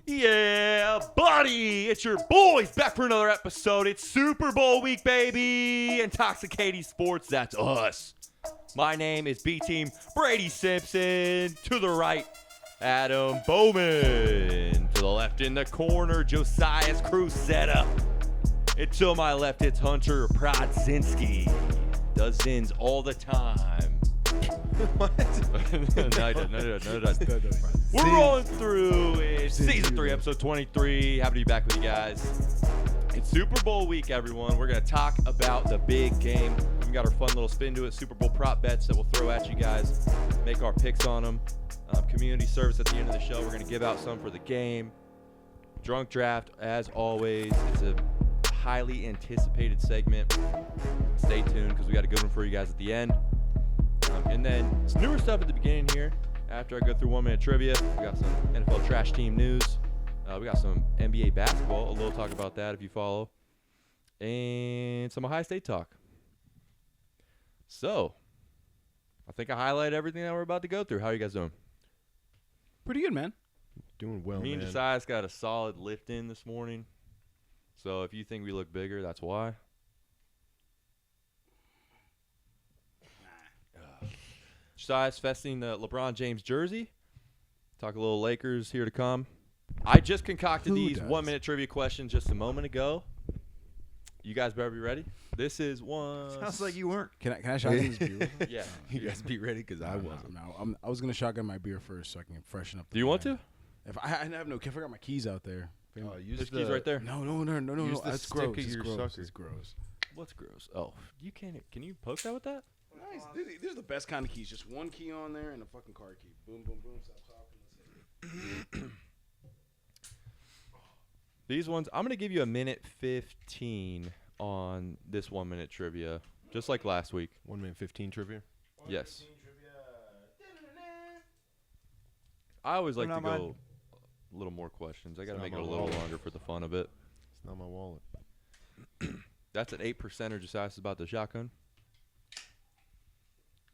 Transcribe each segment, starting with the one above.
Yeah, buddy, it's your boys back for another episode. It's Super Bowl week, baby. Intoxicating sports, that's us. My name is B-Team Brady Simpson. To the right, Adam Bowman. To the left in the corner, Josias Cruzetta. And to my left, it's Hunter Prodzinski. Does zins all the time. What? No. We're rolling through season 3, episode 23. Happy to be back with you guys. It's Super Bowl week, everyone. We're going to talk about the big game. We've got our fun little spin to it, Super Bowl prop bets that we'll throw at you guys, make our picks on them. Community service at the end of the show. We're going to give out some for the game. Drunk draft, as always. It's a highly anticipated segment. Stay tuned because we got a good one for you guys at the end. And then some newer stuff at the beginning here. After I go through 1 minute trivia, we got some NFL trash team news. We got some NBA basketball. A little talk about that if you follow. And some Ohio State talk. So, I think I highlighted everything that we're about to go through. How are you guys doing? Pretty good, man. Doing well, Me and man. Josiah's got a solid lift in this morning. So if you think we look bigger, that's why. Josiah's festing the LeBron James jersey. Talk a little Lakers here to come. I just concocted these 1 minute trivia questions just a moment ago. You guys better be ready. This is one. Sounds like you weren't. Can I shotgun this beer? Yeah. You guys be ready because I wasn't. No, I was gonna shotgun my beer first so I can freshen up. Do you want to? If I have no, I forgot my keys out there. Use There's keys right there. No. Use the That's stick gross. of It's your gross. sucker. It's gross. What's gross? Oh, you can't. Can you poke that with that? Nice. These are the best kind of keys. Just one key on there and a fucking car key. Boom, boom, boom. Stop talking. Let's hit it. These ones, I'm going to give you a minute 15 on this 1 minute trivia, just like last week. 1 minute 15 trivia. Yes. I always like to go a little more questions. I got to make it a little longer for the fun of it. It's not my wallet. That's an 8%er. Josiah is about the shotgun.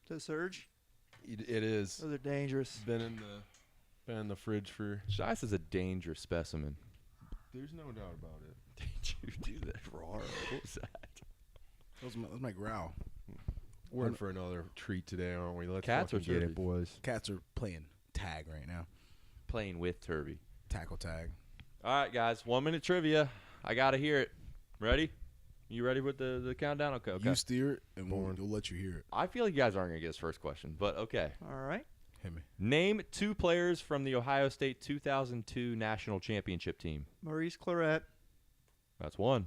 To surge. It is. Those are dangerous. Been in the fridge for. Josiah is a dangerous specimen. There's no doubt about it. Did you do that? What was that? That was my growl. We're in for another treat today, aren't we? Let's Cats fucking or get turkey? it, boys. Cats are playing tag right now. Playing with Turvey. Tackle tag. All right, guys. 1 minute trivia. I got to hear it. Ready? You ready with the countdown? Okay. You steer it, and we'll let you hear it. I feel like you guys aren't going to get this first question, but okay. All right. Hit me. Name 2 players from the Ohio State 2002 national championship team. Maurice Claret. That's 1.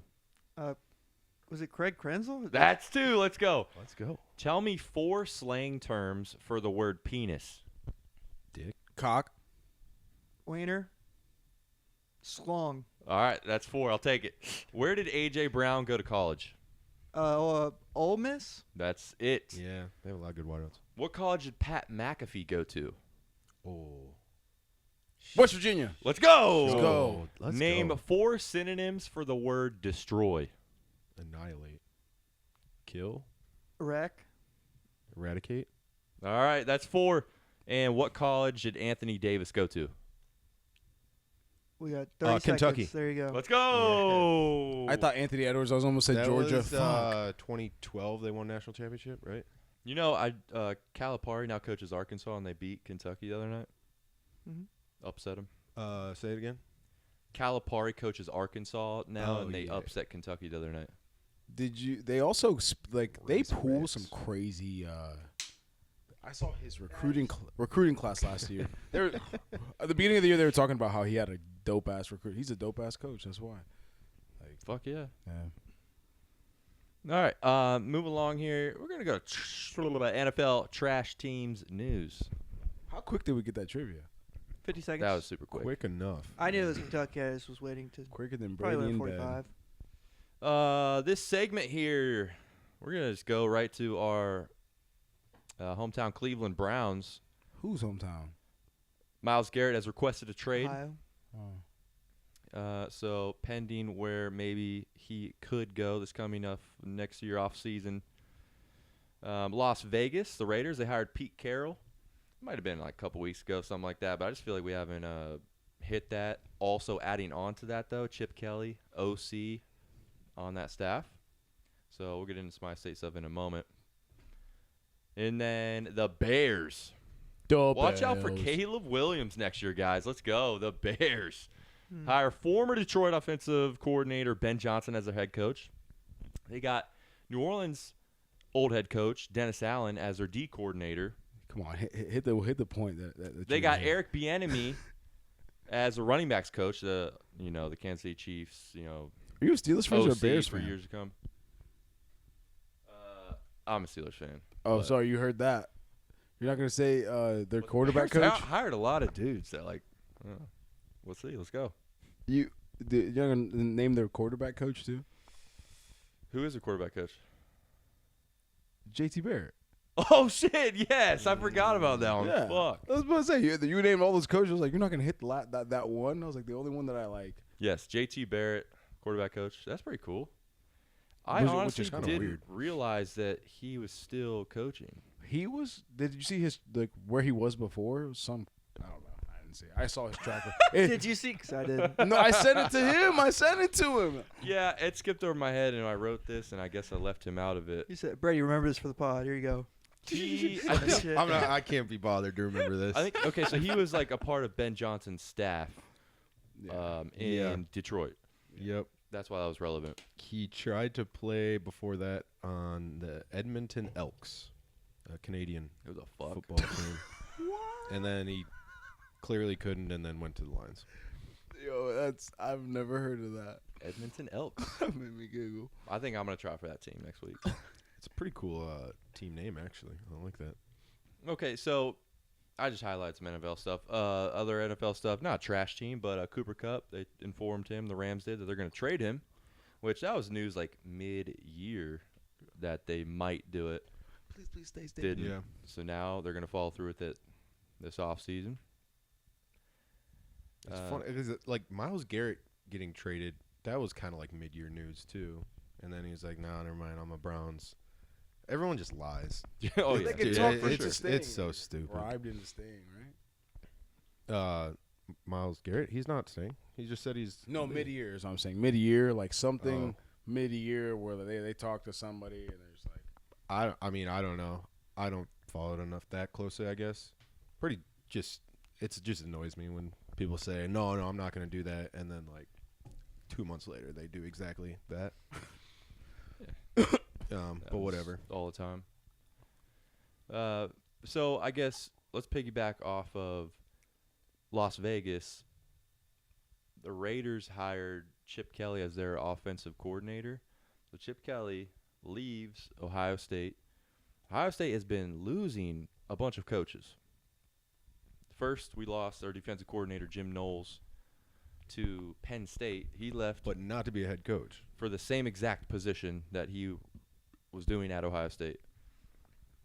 Was it Craig Krenzel? That's 2. Let's go. Let's go. Tell me 4 slang terms for the word penis. Dick. Cock. Wiener. Slong. All right, that's 4. I'll take it. Where did A.J. Brown go to college? Ole Miss. That's it. Yeah, they have a lot of good wideouts. What college did Pat McAfee go to? Oh. West Virginia. Let's go. Let's go. Let's Name go. 4 synonyms for the word destroy. Annihilate. Kill. Iraq. Eradicate. All right, that's 4. And what college did Anthony Davis go to? We got 30 Kentucky. seconds. There you go. Let's go. I thought Anthony Edwards. I was almost said That Georgia. was, Fuck. 2012. They won national championship, right? You know, Calipari now coaches Arkansas, and they beat Kentucky the other night. Mm-hmm. Upset them. Say it again. Calipari coaches Arkansas now, Oh, and they yeah. upset Kentucky the other night. Did you? They also they Rats. pull some crazy. I saw his recruiting class last year. At the beginning of the year, they were talking about how he had a dope ass recruit. He's a dope ass coach. That's why. Fuck yeah. Yeah. All right, move along here. We're gonna go to NFL trash teams news. How quick did we get that trivia? 50 seconds. That was super quick. Quick enough. I knew it was Kentucky. I just was waiting to. Quicker than Probably Brady went and 45. This segment here, we're gonna just go right to our hometown Cleveland Browns. Whose hometown? Myles Garrett has requested a trade. Ohio. Oh. So pending where maybe he could go this coming up next year off season. Las Vegas, the Raiders, they hired Pete Carroll. It might have been like a couple weeks ago, something like that. But I just feel like we haven't hit that. Also adding on to that, though, Chip Kelly, OC, on that staff. So we'll get into some State stuff in a moment. And then the Bears. Watch out for Caleb Williams next year, guys. Let's go. The Bears. Hire former Detroit offensive coordinator Ben Johnson as their head coach. They got New Orleans old head coach Dennis Allen as their D coordinator. Come on, hit the point that They got Eric Bieniemy as a running backs coach. The Kansas City Chiefs. Are you a Steelers fan or a Bears for fan? years to come. I'm a Steelers fan. Oh, sorry, you heard that. You're not gonna say their quarterback Bears coach? hired a lot of dudes that we'll see. Let's go. You're not gonna name their quarterback coach too? Who is the quarterback coach? JT Barrett. Oh shit! Yes, I forgot about that one. Yeah. Fuck. I was about to say you named all those coaches. I was like, you're not gonna hit that one. I was like, the only one that I like. Yes, JT Barrett, quarterback coach. That's pretty cool. I Which is honestly kinda didn't weird. realize that he was still coaching. He was. Did you see his where he was before? It was some. I don't know. I didn't see. I saw his track. Did you see? Because I did. No, I sent it to him. I sent it to him. Yeah, it skipped over my head, and I wrote this, and I guess I left him out of it. You said, Brady, remember this for the pod. Here you go. I can't be bothered to remember this. I think okay, so he was like a part of Ben Johnson's staff in Detroit. Yep. That's why that was relevant. He tried to play before that on the Edmonton Elks, a Canadian Who the fuck? football team. And then he clearly couldn't, and then went to the Lions. Yo, I've never heard of that. Edmonton Elks. That made me giggle. I think I'm gonna try for that team next week. It's a pretty cool team name, actually. I like that. Okay, so I just highlighted some NFL stuff. Other NFL stuff, not a trash team, but Cooper Kupp, they informed him, the Rams did, that they're going to trade him, which that was news like mid-year that they might do it. Please stay. Didn't. Yeah. So now they're going to follow through with it this offseason. It's funny because like Myles Garrett getting traded, that was kind of like mid-year news too. And then he's like, "Nah, never mind. I'm a Browns." Everyone just lies. Oh, They yeah. can Dude, talk for sure. it's so stupid. Bribed into staying, right? Myles Garrett, he's not staying. He just said he's No, mid-year is what I'm saying. Mid-year, like something mid-year where they talk to somebody and they're just like. I mean, I don't know. I don't follow it enough that closely, I guess. It just annoys me when people say, no, I'm not going to do that. And then, like, 2 months later, they do exactly that. But whatever. All the time. So I guess let's piggyback off of Las Vegas. The Raiders hired Chip Kelly as their offensive coordinator. So Chip Kelly leaves Ohio State. Ohio State has been losing a bunch of coaches. First, we lost our defensive coordinator, Jim Knowles, to Penn State. He left But not to be a head coach. for the same exact position that he was doing at Ohio State.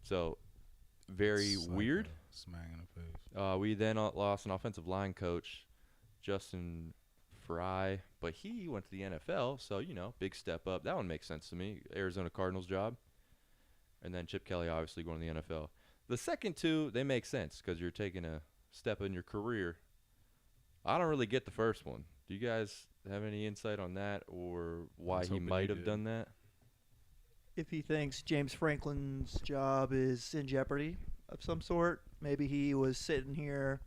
So, very It's like weird. a smack in the face. We then lost an offensive line coach, Justin Fry, but he went to the NFL, so, big step up. That one makes sense to me. Arizona Cardinals job. And then Chip Kelly obviously going to the NFL. The second two, they make sense because you're taking a step in your career. I don't really get the first one. Do you guys have any insight on that or why he hoping you might have did. done that? If he thinks James Franklin's job is in jeopardy of some sort, maybe he was sitting here,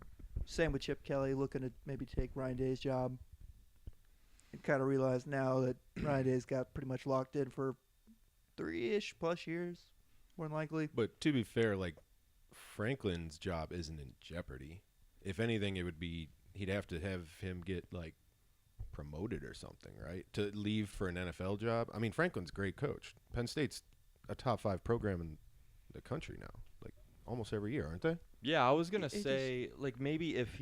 same with Chip Kelly, looking to maybe take Ryan Day's job, and kind of realized now that Ryan Day's got pretty much locked in for 3-ish plus years, more than likely. But to be fair, like, Franklin's job isn't in jeopardy. If anything, it would be he'd have to have him get, like, promoted or something, right? To leave for an NFL job. I mean, Franklin's a great coach. Penn State's a top 5 program in the country now, like almost every year, aren't they? Yeah, I was gonna It say like maybe if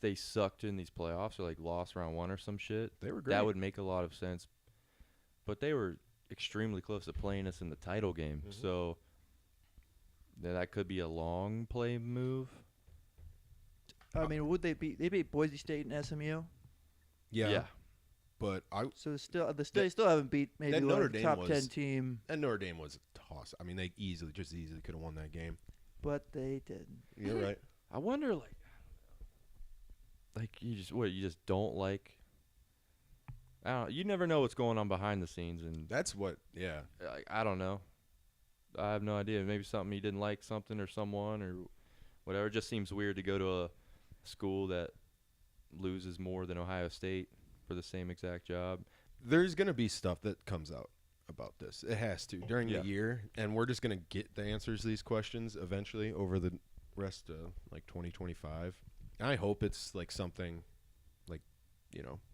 they sucked in these playoffs or like lost round 1 or some shit, They were great. that would make a lot of sense. But they were extremely close to playing us in the title game, so that could be a long play move. I mean, would they beat Boise State and SMU? Yeah. But So they still haven't beat maybe that Notre like a Dame top was- 10 team, and Notre Dame was a toss. I mean, they easily could have won that game. but they didn't. You're right. I wonder like Like you just don't like. I don't. You never know what's going on behind the scenes, and That's what. Yeah. I don't know. I have no idea. Maybe something he didn't like something or someone or whatever. It just seems weird to go to a school that loses more than Ohio State for the same exact job. There's gonna be stuff that comes out about this. It has to during Yeah. the year, and we're just gonna get the answers to these questions eventually over the rest of like 2025. And I hope it's like something like,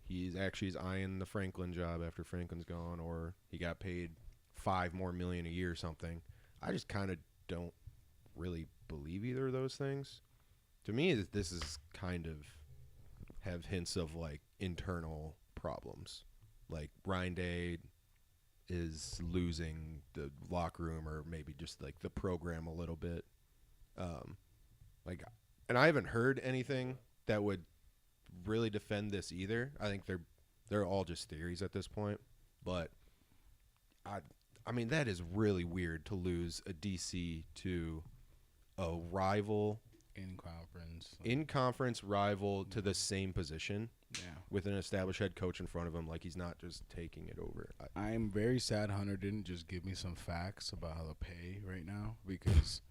he's eyeing the Franklin job after Franklin's gone, or he got paid $5 more million a year or something. I just kind of don't really believe either of those things. To me, this is kind of have hints of like internal problems. Like Ryan Day is losing the locker room, or maybe just like the program a little bit. And I haven't heard anything that would really defend this either. I think they're all just theories at this point. But I mean, that is really weird to lose a DC to a rival in conference rival to the same position. Yeah. With an established head coach in front of him, like he's not just taking it over. I'm very sad Hunter didn't just give me some facts about how to pay right now, because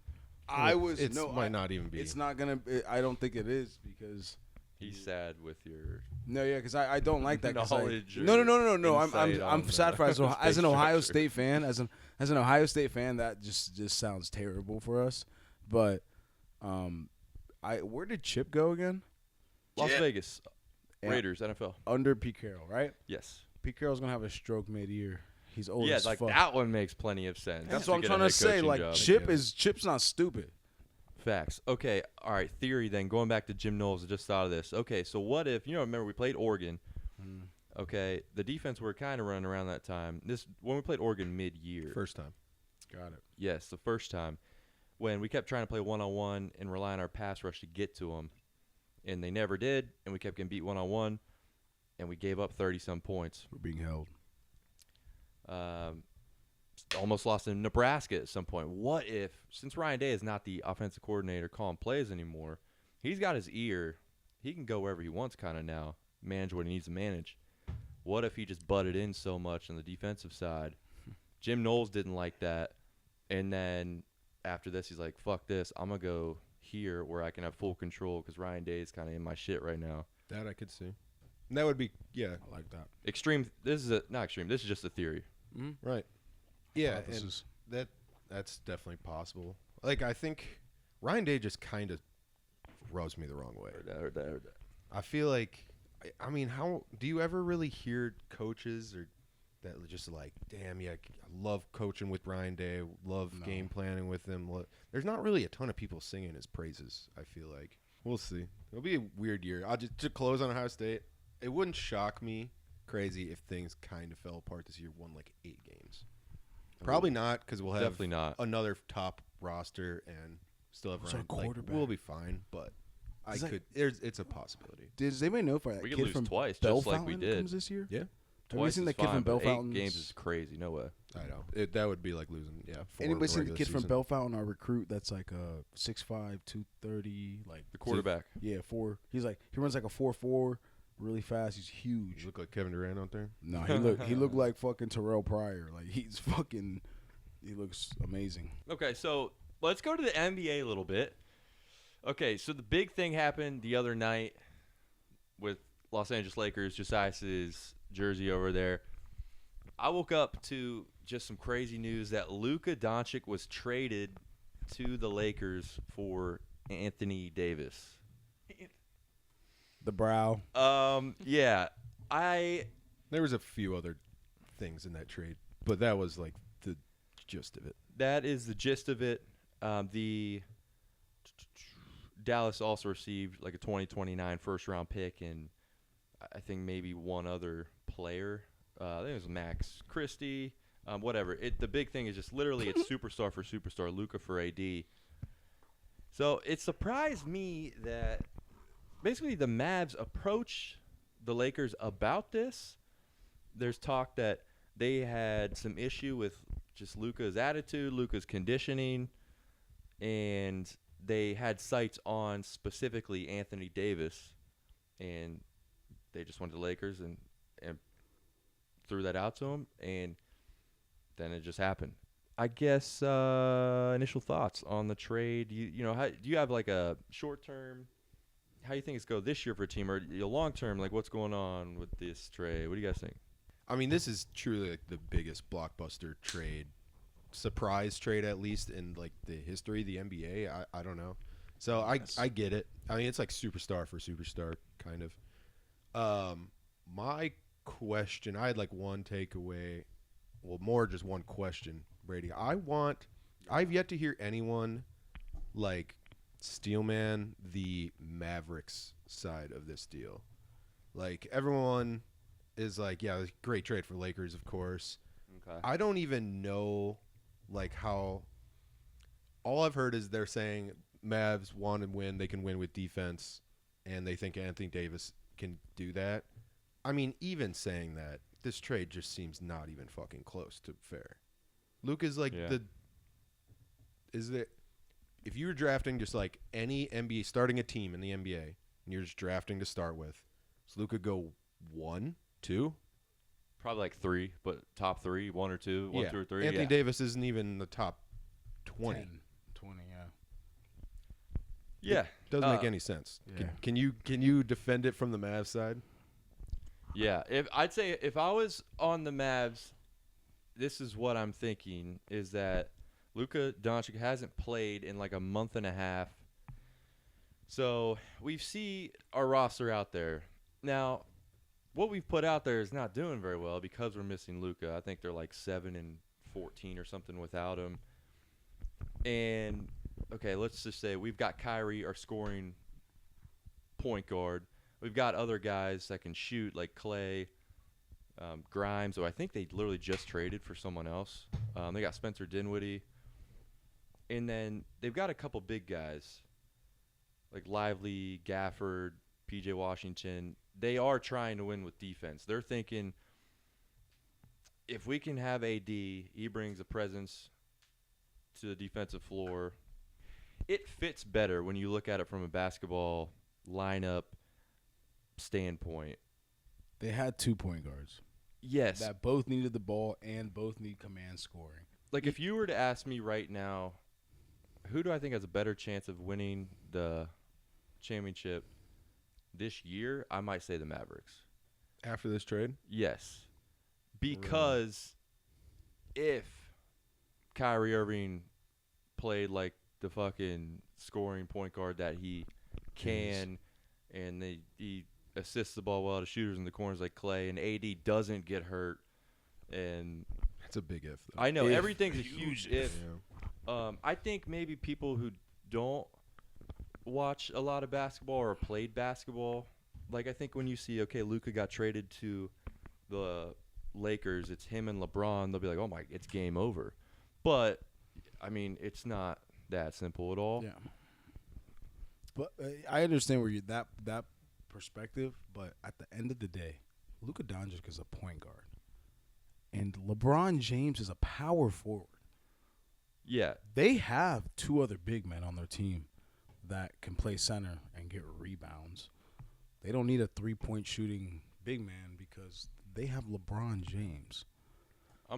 might not even be. It's not gonna. I don't think it is, because He's sad with your because I don't like that. knowledge. No. insight I'm on sad the for as an Ohio structure. State fan. As an Ohio State fan, that just sounds terrible for us. But where did Chip go again? Las Vegas Yeah. Raiders NFL. Under Pete Carroll, right? Yes. Pete Carroll's gonna have a stroke mid-year. He's old Yeah, as like fuck. that one makes plenty of sense. That's to what I'm get a trying to head say. coaching Like job. Chip's not stupid. Facts. Okay. All right. Theory then. Going back to Jim Knowles, I just thought of this. Okay. So what if remember we played Oregon? Okay. The defense were kind of running around that time. When we played Oregon mid-year. First time. Got it. Yes, the first time when we kept trying to play one-on-one and rely on our pass rush to get to them, and they never did, and we kept getting beat one-on-one, and we gave up 30-some points. We're being held. Almost lost in Nebraska at some point. What if, since Ryan Day is not the offensive coordinator calling plays anymore, he's got his ear. He can go wherever he wants kind of now, manage what he needs to manage. What if he just butted in so much on the defensive side? Jim Knowles didn't like that. And then after this, he's like, fuck this. I'm going to go here where I can have full control because Ryan Day is kind of in my shit right now. That I could see. And that would be, yeah. I like that. Extreme. This is not extreme. This is just a theory. Right. Yeah, Hypothesis. and that's definitely possible. Like, I think Ryan Day just kind of rubs me the wrong way. I feel like, I mean, how do you ever really hear coaches or that are just like, damn, yeah, I love coaching with Ryan Day, love game planning with him. There's not really a ton of people singing his praises, I feel like. We'll see. It'll be a weird year. I'll just to close on Ohio State. It wouldn't shock me crazy if things kind of fell apart this year, won like 8 games. Probably not, because we'll have Definitely not. another top roster and still have Also a Ryan. quarterback. We'll be fine, but it's a possibility. Does anybody know if that We could kid lose from twice, Bell just like we Fountain did. comes this year? Yeah, Have you Twice seen is that kid fine, from Bell but 8 Fountain? games is crazy. No way. I know. That would be like losing. Yeah. 4 Anybody seen the regular kid from season. Bell Fountain, our recruit? That's like 6'5", 230, like The quarterback. Yeah, 4. He runs like a 4.4, really fast. He's huge. You look like Kevin Durant out there. No, he looked like fucking Terrell Pryor. Like he looks amazing. Okay, so let's go to the NBA a little bit. Okay, so the big thing happened the other night with Los Angeles Lakers, Josiah's jersey over there. I woke up to just some crazy news that Luka Doncic was traded to the Lakers for Anthony Davis. The brow. Yeah, There was a few other things in that trade, but that was like the gist of it. that is the gist of it. The Dallas also received like a 2029 first-round pick and I think maybe one other player. I think it was Max Christie, whatever. The big thing is just literally it's superstar for superstar, Luka for AD. So it surprised me that basically the Mavs approached the Lakers about this. There's talk that they had some issue with just Luka's attitude, Luka's conditioning, and they had sights on specifically Anthony Davis. and they just went to the Lakers and threw that out to him, and then it just happened. I guess initial thoughts on the trade. Do you have like a short term? How do you think it's go this year for a team, or long term? Like what's going on with this trade? What do you guys think? I mean, this is truly like the biggest blockbuster trade, surprise trade at least in like the history of the NBA. I don't know. So Yes. I get it. I mean, it's like superstar for superstar kind of. My question, I had like one takeaway, well, more just one question, Brady. I've yet to hear anyone like Steelman the Mavericks side of this deal. Like everyone is like, yeah, great trade for Lakers, of course. Okay. I don't even know like how. All I've heard is they're saying Mavs want to win. They can win with defense, and they think Anthony Davis can do that. I mean, even saying that, this trade just seems not even fucking close to fair. Luka's like if you were drafting just like any NBA, starting a team in the NBA, and you're just drafting to start with, does Luka go 1, 2? Probably like 3, but top 3, 1 or 2, 1, 2 or 3. Anthony yeah. Davis isn't even the top 20. 10, 20, yeah. Yeah. Doesn't make any sense. Yeah. Can you defend it from the Mavs side? Yeah, I'd say if I was on the Mavs, this is what I'm thinking is that Luka Doncic hasn't played in like a month and a half. So we see our roster out there. Now, what we've put out there is not doing very well because we're missing Luka. I think they're like 7-14 or something without him. And, okay, let's just say we've got Kyrie, our scoring point guard. We've got other guys that can shoot, like Clay, Grimes, who I think they literally just traded for someone else. They got Spencer Dinwiddie. And then they've got a couple big guys, like Lively, Gafford, P.J. Washington. They are trying to win with defense. They're thinking, if we can have AD, he brings a presence to the defensive floor. It fits better when you look at it from a basketball lineup standpoint. They had 2 point guards Yes. that both needed the ball and both need command scoring. Like, if you were to ask me right now, who do I think has a better chance of winning the championship this year, I might say the Mavericks. After this trade? Yes. Because if Kyrie Irving played like the fucking scoring point guard that he can, and he assists the ball well to shooters in the corners like Clay, and AD doesn't get hurt, and That's a big if, though. I know If. everything's a huge if. Yeah. I think maybe people who don't watch a lot of basketball or played basketball, like I think when you see, okay, Luka got traded to the Lakers, it's him and LeBron, they'll be like, oh my, it's game over. But, I mean, it's not that simple at all. Yeah. But I understand where you that perspective, but at the end of the day, Luka Doncic is a point guard, and LeBron James is a power forward. Yeah. They have 2 other big men on their team that can play center and get rebounds. They don't need a 3-point shooting big man because they have LeBron James.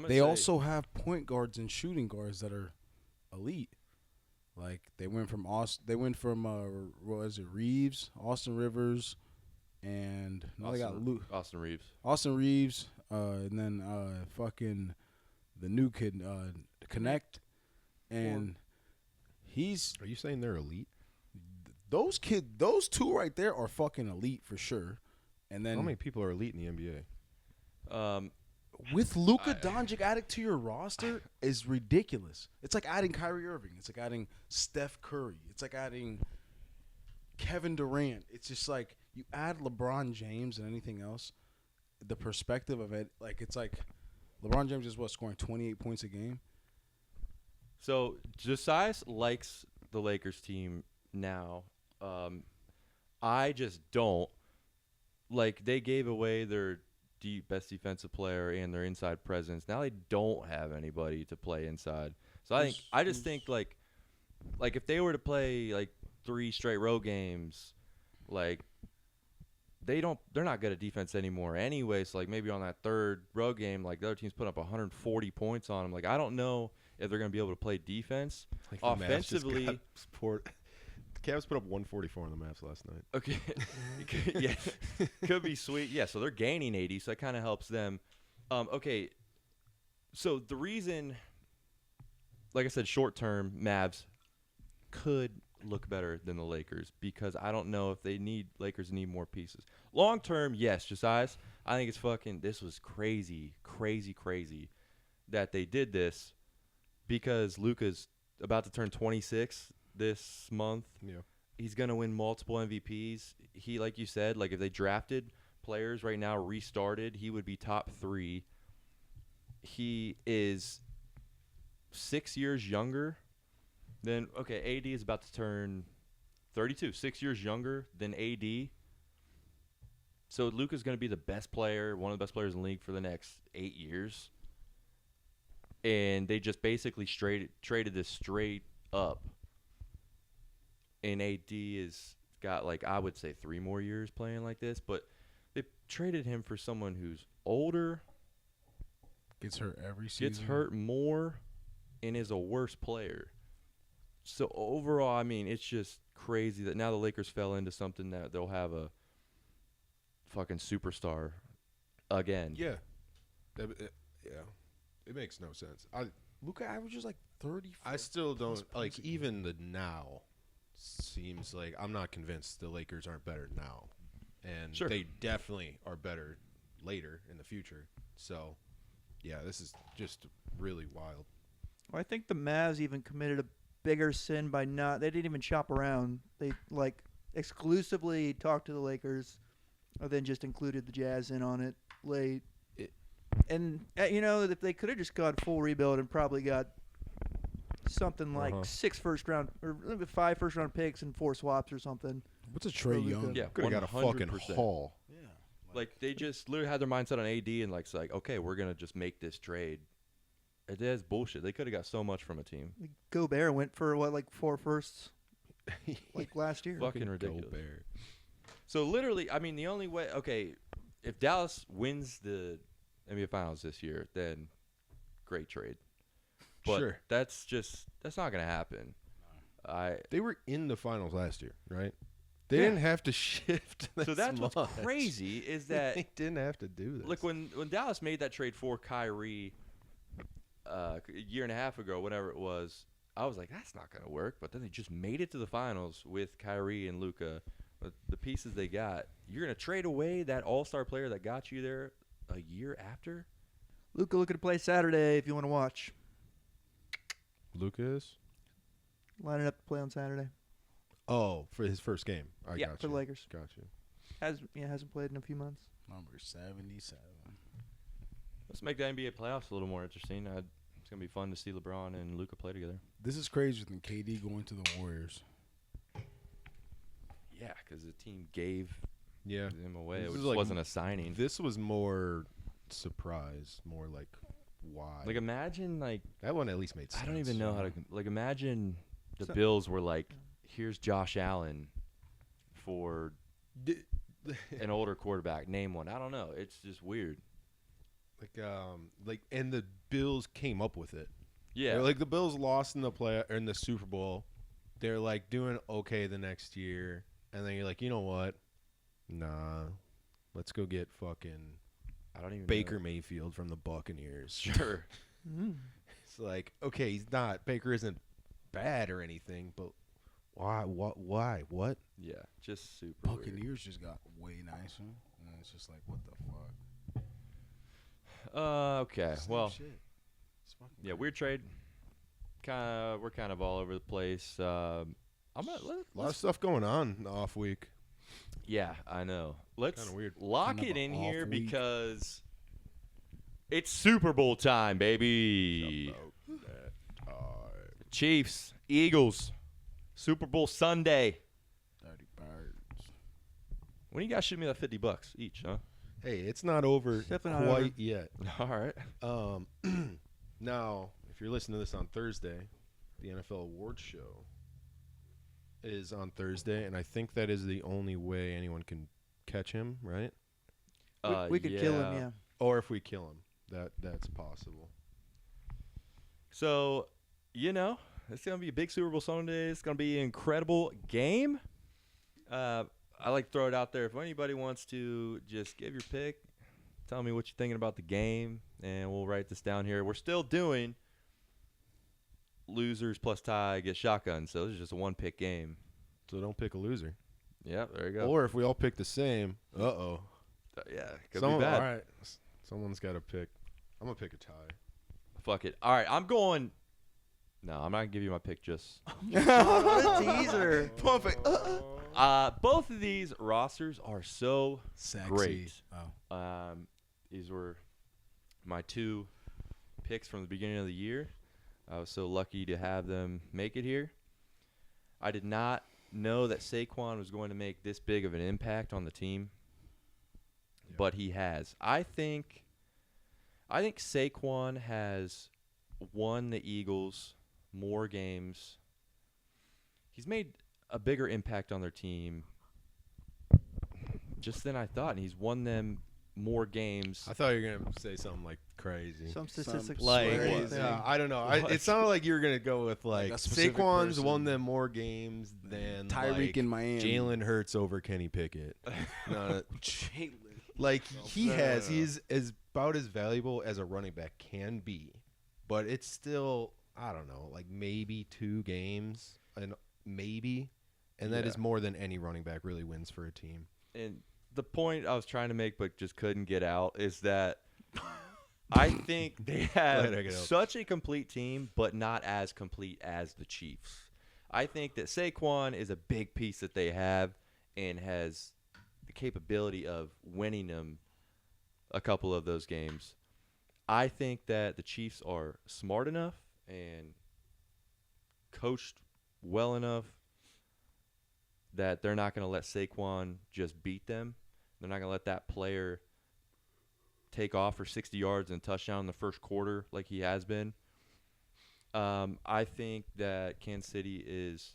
They also have point guards and shooting guards that are elite. Like they went from what is it, Reeves, Austin Rivers, and now they got Austin Reeves. Austin Reeves, and then fucking the new kid, Connect, and he's Are you saying they're elite? those 2 right there are fucking elite for sure. And then How many people are elite in the NBA? with Luka Doncic added to your roster is ridiculous. It's like adding Kyrie Irving. It's like adding Steph Curry. It's like adding Kevin Durant. It's just like you add LeBron James and anything else. The perspective of it, like it's like LeBron James is scoring 28 points a game. So Josias likes the Lakers team now. I just don't. Like, they gave away their best defensive player and their inside presence. Now they don't have anybody to play inside. So I just think like if they were to play like 3 straight road games, like they're not good at defense anymore anyway. So like maybe on that third road game, like the other team's put up 140 points on them. Like I don't know if they're gonna be able to play defense. Like the Mavs just Offensively, got support. The Cavs put up 144 on the Mavs last night. okay, yeah, could be sweet. Yeah, so they're gaining 80, so that kind of helps them. Okay, so the reason, like I said, short term Mavs could look better than the Lakers because I don't know if Lakers need more pieces. Long term, yes, Josiah. I think it's this was crazy that they did this because Luka's about to turn 26 this month. Yeah. He's going to win multiple MVPs. He, like you said, like if they drafted players right now, restarted, he would be top 3. He is 6 years younger than, AD is about to turn 32, 6 years younger than AD. So Luka's going to be the best player, one of the best players in the league for the next 8 years. And they just basically traded this straight up. And AD is got, like, I would say 3 more years playing like this. But they traded him for someone who's older, Gets hurt every season. gets hurt more, and is a worse player. So overall, I mean, it's just crazy that now the Lakers fell into something that they'll have a fucking superstar again. Yeah. Yeah. It makes no sense. Luka averages like 30. I still don't plus like points a game. even the now seems like I'm not convinced the Lakers aren't better now. And Sure. they definitely are better later in the future. So, yeah, this is just really wild. Well, I think the Mavs even committed a bigger sin by they didn't even shop around. They like exclusively talked to the Lakers, and then just included the Jazz in on it late. And if they could have just gone full rebuild and probably got something like 6 first-round or 5 first-round picks and 4 swaps or something. What's a Trey Luka. Young? Yeah, Could have got a fucking 100%. haul. Yeah. Like, they just literally had their mindset on AD and, like, it's like, okay, we're going to just make this trade. It is bullshit. They could have got so much from a team. Like Gobert went for, 4 firsts like last year. Fucking ridiculous. Gobert. So, literally, I mean, the only way, if Dallas wins the NBA Finals this year, then great trade. But Sure. that's not going to happen. They were in the finals last year, right? They Yeah. didn't have to shift. So that's what's much. crazy is that they didn't have to do this. look, when Dallas made that trade for Kyrie a year and a half ago, whatever it was, I was like, that's not going to work. But then they just made it to the finals with Kyrie and Luka. With the pieces they got, you're going to trade away that all-star player that got you there a year after? Luka looking to play Saturday if you want to watch. Lucas? Lining up to play on Saturday. Oh, for his first game. I Yeah, got for you. the Lakers. Got you. Hasn't played in a few months. Number 77. Let's make the NBA playoffs a little more interesting. It's going to be fun to see LeBron and Luka play together. This is crazier than KD going to the Warriors. Yeah, because the team gave Yeah. him away. This It is just like wasn't a signing. This was more surprise, more like why. Like, imagine, like, that one at least made sense. I don't even know how to, like, imagine the So- Bills were like, here's Josh Allen for an older quarterback. Name one. I don't know. It's just weird. And the Bills came up with it. Yeah. They're like the Bills lost in the Super Bowl. They're like doing okay the next year, and then you're like, you know what? Nah, let's go get fucking I don't even Baker know. Mayfield from the Buccaneers. Sure. It's like, okay, he's not. Baker isn't bad or anything, but why? Why? What? Yeah. Just super weird. Buccaneers just got way nicer. And it's just like, what the fuck? Okay. Same Well, shit. It's fucking yeah, crazy. weird trade. We're kind of all over the place. I'm gonna A lot of stuff going on in the off week. Yeah, I know. Let's Kinda weird. lock Kind of it in an here off week. because it's Super Bowl time, baby. Chiefs, Eagles, Super Bowl Sunday. 30 birds. When you guys shoot me that $50 each, huh? Hey, it's not over Definitely not quite over. yet. All right. Now, if you're listening to this on Thursday, the NFL Awards show is on Thursday, and I think that is the only way anyone can catch him, right? We could kill him, yeah. Or if we kill him, that's possible. So, it's going to be a big Super Bowl Sunday. It's going to be an incredible game. I like to throw it out there. If anybody wants to just give your pick, tell me what you're thinking about the game, and we'll write this down here. We're still doing losers plus tie get shotgun, so this is just a one-pick game. So don't pick a loser. Yeah, there you go. Or if we all pick the same, uh-oh. Yeah, could be bad. All right, someone's got to pick. I'm going to pick a tie. Fuck it. All right, I'm going. No, I'm not going to give you my pick just. What a teaser. Perfect. Both of these rosters are so Sexy. great. Oh. These were my two picks from the beginning of the year. I was so lucky to have them make it here. I did not know that Saquon was going to make this big of an impact on the team, but he has. I think Saquon has won the Eagles more games. He's made a bigger impact on their team just than I thought, and he's won them more games. I thought you were going to say something like crazy. Some statistics. like crazy what? thing. Yeah, I don't know. It sounded like you were going to go with like a specific Saquon's person. won them more games than Tyreek like, in Miami. Jalen Hurts over Kenny Pickett. No, Jalen. like he has. He's about as valuable as a running back can be, but it's still, I don't know, like maybe 2 games and maybe, and that is more than any running back really wins for a team. And the point I was trying to make but just couldn't get out is that I think they have such a complete team, but not as complete as the Chiefs. I think that Saquon is a big piece that they have and has the capability of winning them a couple of those games. I think that the Chiefs are smart enough and coached well enough that they're not going to let Saquon just beat them. They're not going to let that player take off for 60 yards and touchdown in the first quarter like he has been. I think that Kansas City is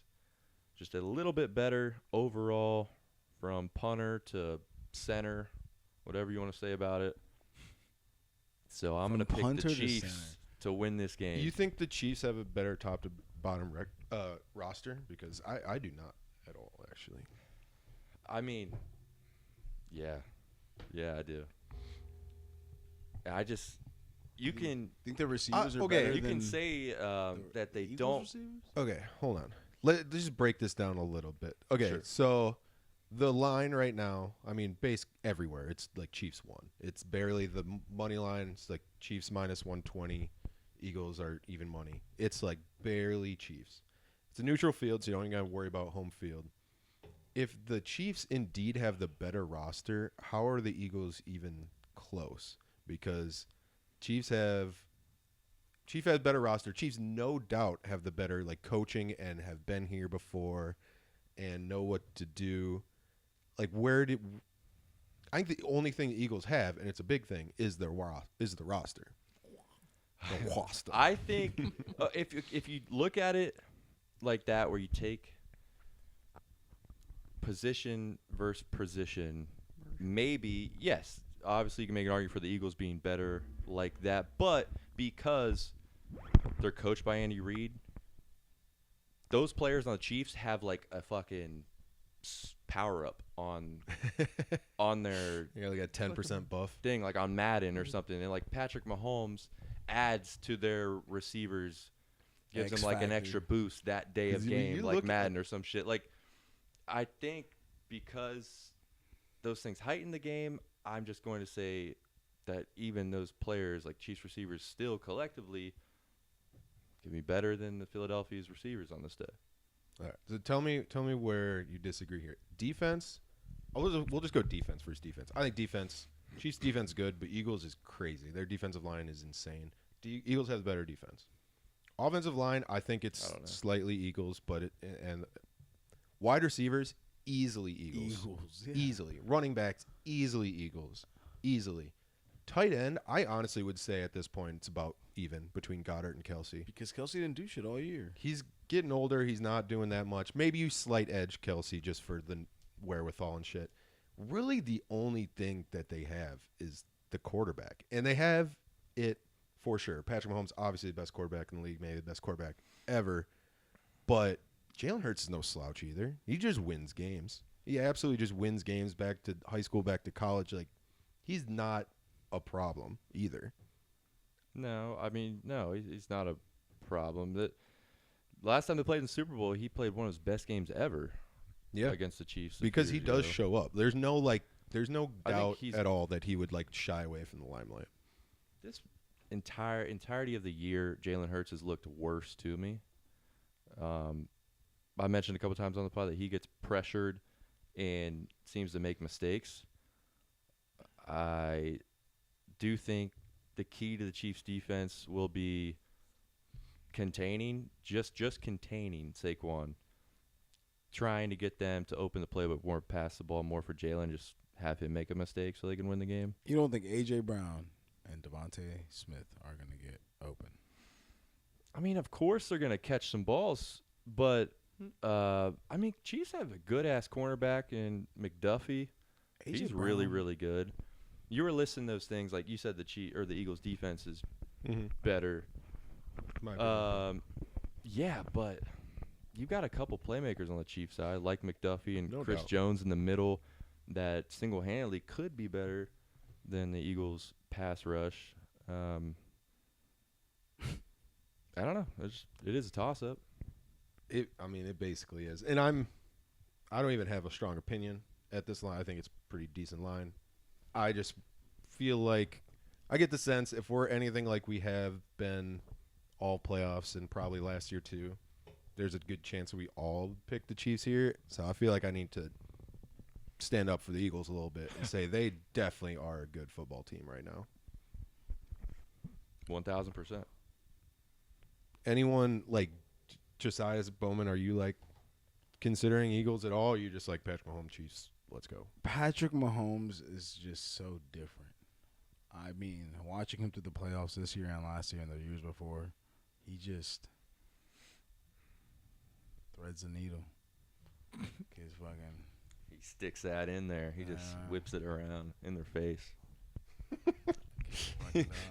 just a little bit better overall from punter to center, whatever you want to say about it. So I'm going to pick the Chiefs to win this game. Do you think the Chiefs have a better top to bottom roster? Because I do not at all, actually. I mean, yeah, I do. You can think the receivers are okay, better you than can say that they Eagles don't. receivers? Okay, hold on. Let's just break this down a little bit. Okay, Sure. so the line right now, I mean, base everywhere, it's like Chiefs won. It's barely the money line. It's like Chiefs minus 120. Eagles are even money. It's like barely Chiefs. It's a neutral field, so you don't even got to worry about home field. If the Chiefs indeed have the better roster, how are the Eagles even close? Because Chiefs has better roster. Chiefs no doubt have the better like coaching and have been here before and know what to do. Like I think the only thing the Eagles have, and it's a big thing, is the roster. The roster. I think if you look at it like that, where you take position versus position, maybe yes. Obviously, you can make an argument for the Eagles being better like that, but because they're coached by Andy Reid, those players on the Chiefs have like a fucking power up on their like a 10% buff thing, like on Madden or something, and like Patrick Mahomes adds to their receivers, gives them like an extra boost that day of game, like Madden or some shit. Like, I think because those things heighten the game, I'm just going to say that even those players, like Chiefs receivers, still collectively can be better than the Philadelphia's receivers on this day. All right. So tell me where you disagree here. Defense. We'll just go defense versus defense. I think defense. Chiefs defense is good, but Eagles is crazy. Their defensive line is insane. Eagles have better defense. Offensive line, I think it's slightly Eagles, but and wide receivers easily Eagles. Yeah. Easily. Running backs easily Eagles. Easily. Tight end, I honestly would say at this point it's about even between Goddard and Kelsey. Because Kelsey didn't do shit all year. He's getting older. He's not doing that much. Maybe you slight edge Kelsey just for the wherewithal and shit. really the only thing that they have is the quarterback. And they have it for sure. Patrick Mahomes, obviously the best quarterback in the league, maybe the best quarterback ever. But Jalen Hurts is no slouch either. He just wins games. He absolutely just wins games back to high school, back to college. Like, he's not a problem either. No, I mean, no, he's not a problem. That last time they played in the Super Bowl, he played one of his best games ever. Yeah, against the Chiefs. because he does ago. show up. There's no doubt he's- at all that he would like shy away from the limelight. This entirety of the year, Jalen Hurts has looked worse to me. I mentioned a couple times on the pod that he gets pressured and seems to make mistakes. I do think the key to the Chiefs' defense will be containing, just containing Saquon, trying to get them to open the playbook more, pass the ball more for Jalen, just have him make a mistake so they can win the game. You don't think A.J. Brown and Devontae Smith are going to get open? I mean, of course they're going to catch some balls, but I mean, Chiefs have a good-ass cornerback in McDuffie. A.J. He's Brown, really, really good. You were listing those things like you said the Eagles' defense is better. Yeah, but you got a couple playmakers on the Chiefs side, like McDuffie and No Chris doubt. Jones in the middle, that single-handedly could be better than the Eagles' pass rush. I don't know. It is a toss-up. It basically is. And I don't even have a strong opinion at this line. I think it's a pretty decent line. I just feel like I get the sense if we're anything like we have been all playoffs and probably last year too, there's a good chance we all pick the Chiefs here. So I feel like I need to stand up for the Eagles a little bit and say they definitely are a good football team right now. 1,000%. Anyone like Josiah Bowman, are you like considering Eagles at all? Or are you just like Patrick Mahomes, Chiefs, let's go? Patrick Mahomes is just so different. I mean, watching him through the playoffs this year and last year and the years before, he just threads the needle. He's fucking. He sticks that in there. He just whips it around in their face.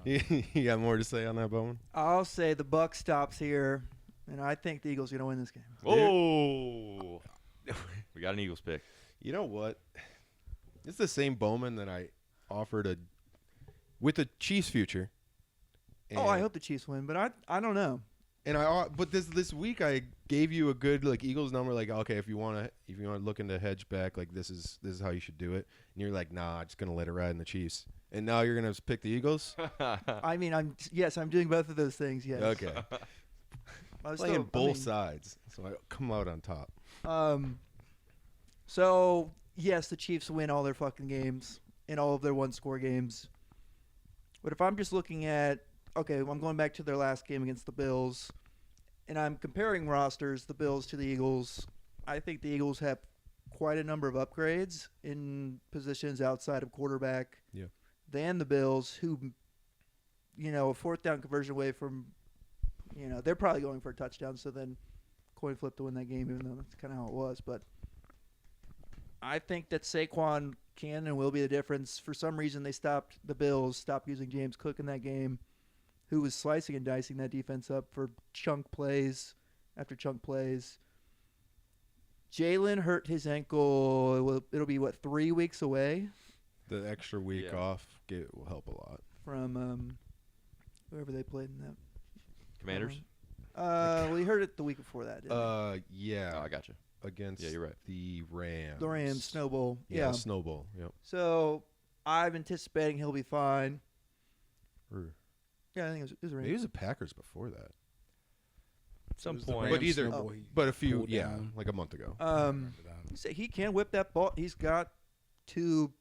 You got more to say on that, Bowman? I'll say the buck stops here, and I think the Eagles are going to win this game. Oh, we got an Eagles pick. You know what? It's the same Bowman that I offered with the Chiefs future. Oh, I hope the Chiefs win, but I don't know. And but this week I gave you a good like Eagles number, like okay, if you want to looking to hedge back, like this is how you should do it. And you're like, nah, I'm just gonna let it ride in the Chiefs. And now you're gonna pick the Eagles. I mean, I'm doing both of those things. Yes. Okay. I was Playing still- both sides, so I come out on top. So yes, the Chiefs win all their fucking games and all of their one-score games. But if I'm just looking at, okay, I'm going back to their last game against the Bills, and I'm comparing rosters, the Bills to the Eagles. I think the Eagles have quite a number of upgrades in positions outside of quarterback. Yeah. Than the Bills, who, a fourth down conversion away from, they're probably going for a touchdown. So then, coin flip to win that game, even though that's kind of how it was. But I think that Saquon can and will be the difference. For some reason, the Bills stopped using James Cook in that game, who was slicing and dicing that defense up for chunk plays after chunk plays. Jalen hurt his ankle. It'll be, 3 weeks away? The extra week off will help a lot. From whoever they played in that. Commanders? Well, he heard it the week before that, didn't Yeah. Oh, I got you. Against you're right. the Rams. The Rams, Snow Bowl. Yeah, Yeah. Snow Bowl. Yep. So I'm anticipating he'll be fine. Or Yeah, I think it was maybe it was the Packers before that. At some It was the point. But Rams either- snowball he But a few, pulled down. like a month ago. You say he can whip that ball. He's got 2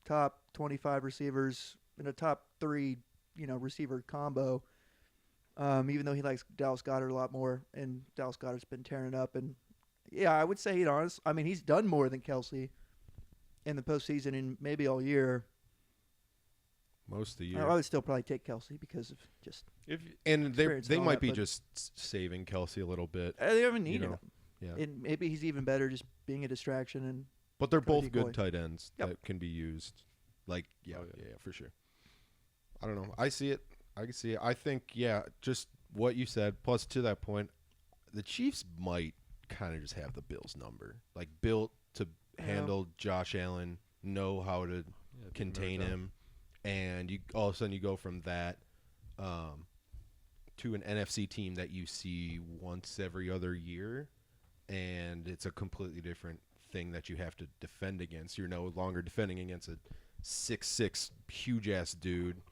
top 25 receivers and a top 3, receiver combo. Even though he likes Dallas Goedert a lot more, and Dallas Goedert's been tearing it up. And yeah, I would say he's done more than Kelsey in the postseason and maybe all year. Most of the I year. would still probably take Kelsey because of just And experience they and all might that, be but- just saving Kelsey a little bit. they haven't needed know, him. Yeah. And maybe he's even better just being a distraction and But they're both decoy. good tight ends Yep. that can be used. Like, yeah, Oh, yeah. yeah, for sure. I don't know. I see it. I can see it. I think, yeah, just what you said. Plus, to that point, the Chiefs might kind of just have the Bills' number. Like, built to handle Josh Allen, know how to contain him. And you all of a sudden you go from that to an NFC team that you see once every other year. And it's a completely different thing that you have to defend against. You're no longer defending against a 6'6" huge-ass dude,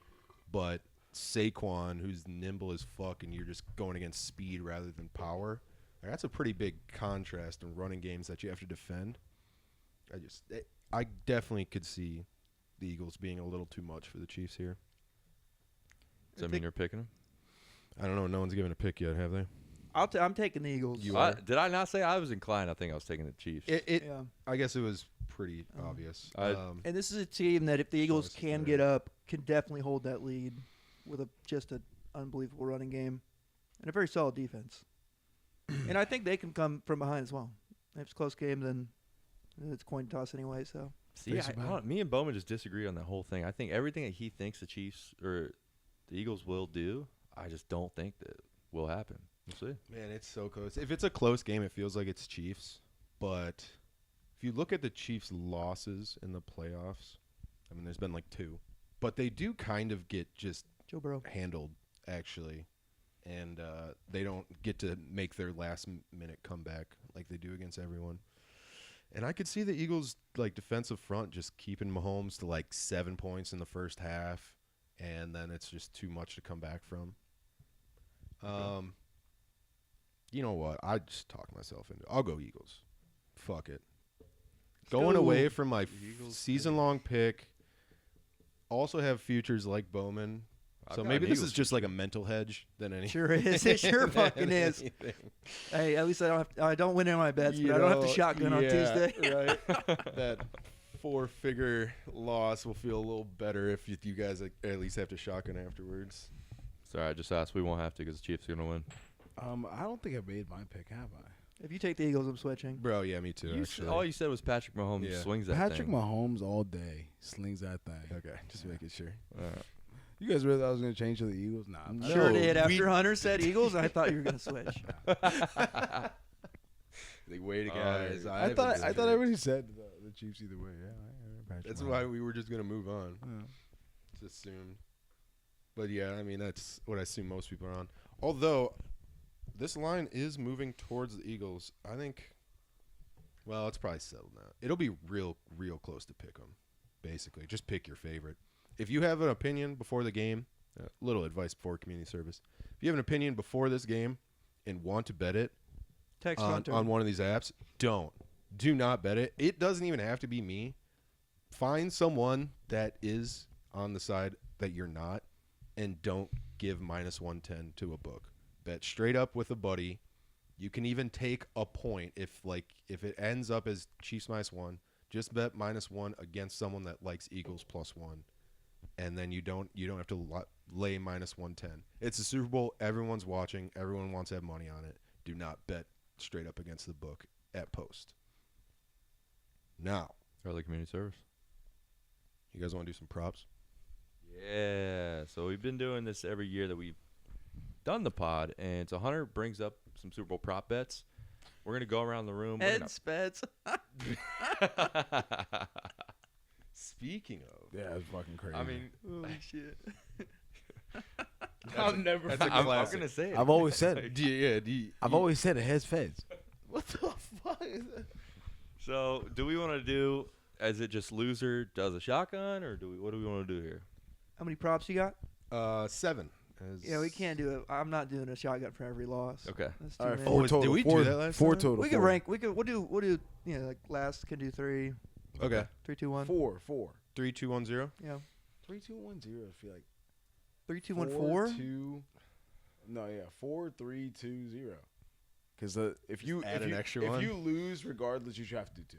but Saquon, who's nimble as fuck, and you're just going against speed rather than power. Like, that's a pretty big contrast in running games that you have to defend. I definitely could see the Eagles being a little too much for the Chiefs here. Does that mean you're picking them? I don't know. No one's given a pick yet, have they? I'm taking the Eagles. You are? Did I not say I was inclined? I think I was taking the Chiefs. Yeah. I guess it was pretty obvious. And this is a team that if the Eagles this is can fair. get up, can definitely hold that lead with just an unbelievable running game and a very solid defense. And I think they can come from behind as well. If it's a close game, then it's coin toss anyway. So See, me and Bowman just disagree on that whole thing. I think everything that he thinks the Chiefs or the Eagles will do, I just don't think that will happen. We'll see. Man, it's so close. If it's a close game, it feels like it's Chiefs. But if you look at the Chiefs' losses in the playoffs, I mean, there's been like 2. But they do kind of get just Joe Burrow. handled, actually. And they don't get to make their last-minute comeback like they do against everyone. And I could see the Eagles' like defensive front just keeping Mahomes to like 7 points in the first half, and then it's just too much to come back from. You know what? I just talked myself into it. I'll go Eagles. Fuck it. Going away from my season-long pick. Also have futures like Bowman. So got maybe an this Eagles is just like a mental hedge than anything. Sure is. It sure fucking is. Anything. Hey, at least I don't win any of my bets, but I don't have to shotgun on Tuesday. Right. That 4-figure loss will feel a little better if you guys at least have to shotgun afterwards. Sorry, I just asked. We won't have to because the Chiefs are going to win. I don't think I made my pick, have I? If you take the Eagles, I'm switching. Bro, yeah, me too, actually. All you said was Patrick Mahomes Yeah. swings that Patrick thing. Mahomes all day slings that thing. Okay, just making sure. You guys really thought I was going to change to the Eagles? Nah, I'm not. Sure No, did. After Hunter said Eagles, I thought you were going to switch. Like, wait, guys. I thought everybody said the Chiefs either way. Yeah, That's why we were just going to move on. It's assumed. But, yeah, I mean, that's what I assume most people are on. Although, this line is moving towards the Eagles. I think, well, it's probably settled now. It'll be real close to pick them, basically. Just pick your favorite. If you have an opinion before the game, little advice before community service. If you have an opinion before this game and want to bet it Text Hunter. on one of these apps, do not bet it. It doesn't even have to be me. Find someone that is on the side that you're not, and don't give -110 to a book. Bet straight up with a buddy. You can even take a point if it ends up as Chiefs -1. Just bet -1 against someone that likes Eagles +1, and then you don't have to lay -110. It's a Super Bowl. Everyone's watching. Everyone wants to have money on it. Do not bet straight up against the book at post. Now, Early community service. you guys want to do some props? Yeah. So we've been doing this every year that we've done the pod, and so Hunter brings up some Super Bowl prop bets. We're gonna go around the room. Heads bets. Speaking of, Yeah, it's fucking crazy. I mean, Holy shit. I've never. that's a I'm classic. gonna say it. I've always said it. I've you- always said it has feds. What the fuck? So, do we want to do? Is it just loser does a shotgun, or what do we want to do here? How many props you got? 7. Yeah, we can't do it. I'm not doing a shotgun for every loss. Okay. That's too All right, many. Oh, did we do that last Four time? total. We can rank. We'll do. You know, like last can do 3, Okay. 3, 2, 1. Four. 3, 2, 1, 0. Yeah. 3, 2, 1, 0. I feel like 3, 2, 1, 4. 2. No, yeah, 4, 3, 2, 0. Because if you add if an you, extra if one? you lose, regardless, you should have to do 2.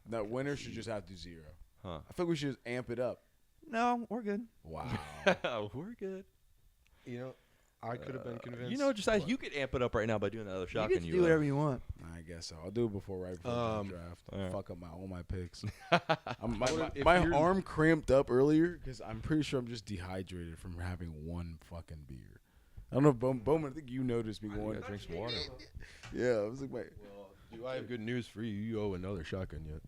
That winner should just have to do 0. Huh. I think we should just amp it up. No, we're good. Wow. We're good. You know, I could have been convinced. You know, Josiah, you could amp it up right now by doing the other You shotgun. get to do whatever you want. I guess so. I'll do it before right before the draft. Alright. Fuck up all my picks. If My you're- arm cramped up earlier because I'm pretty sure I'm just dehydrated from having one fucking beer. I don't know, Bowman. I think you noticed me going. Drink some water. Yeah, I was like, wait. Well, do I have good news for you? You owe another shotgun yet.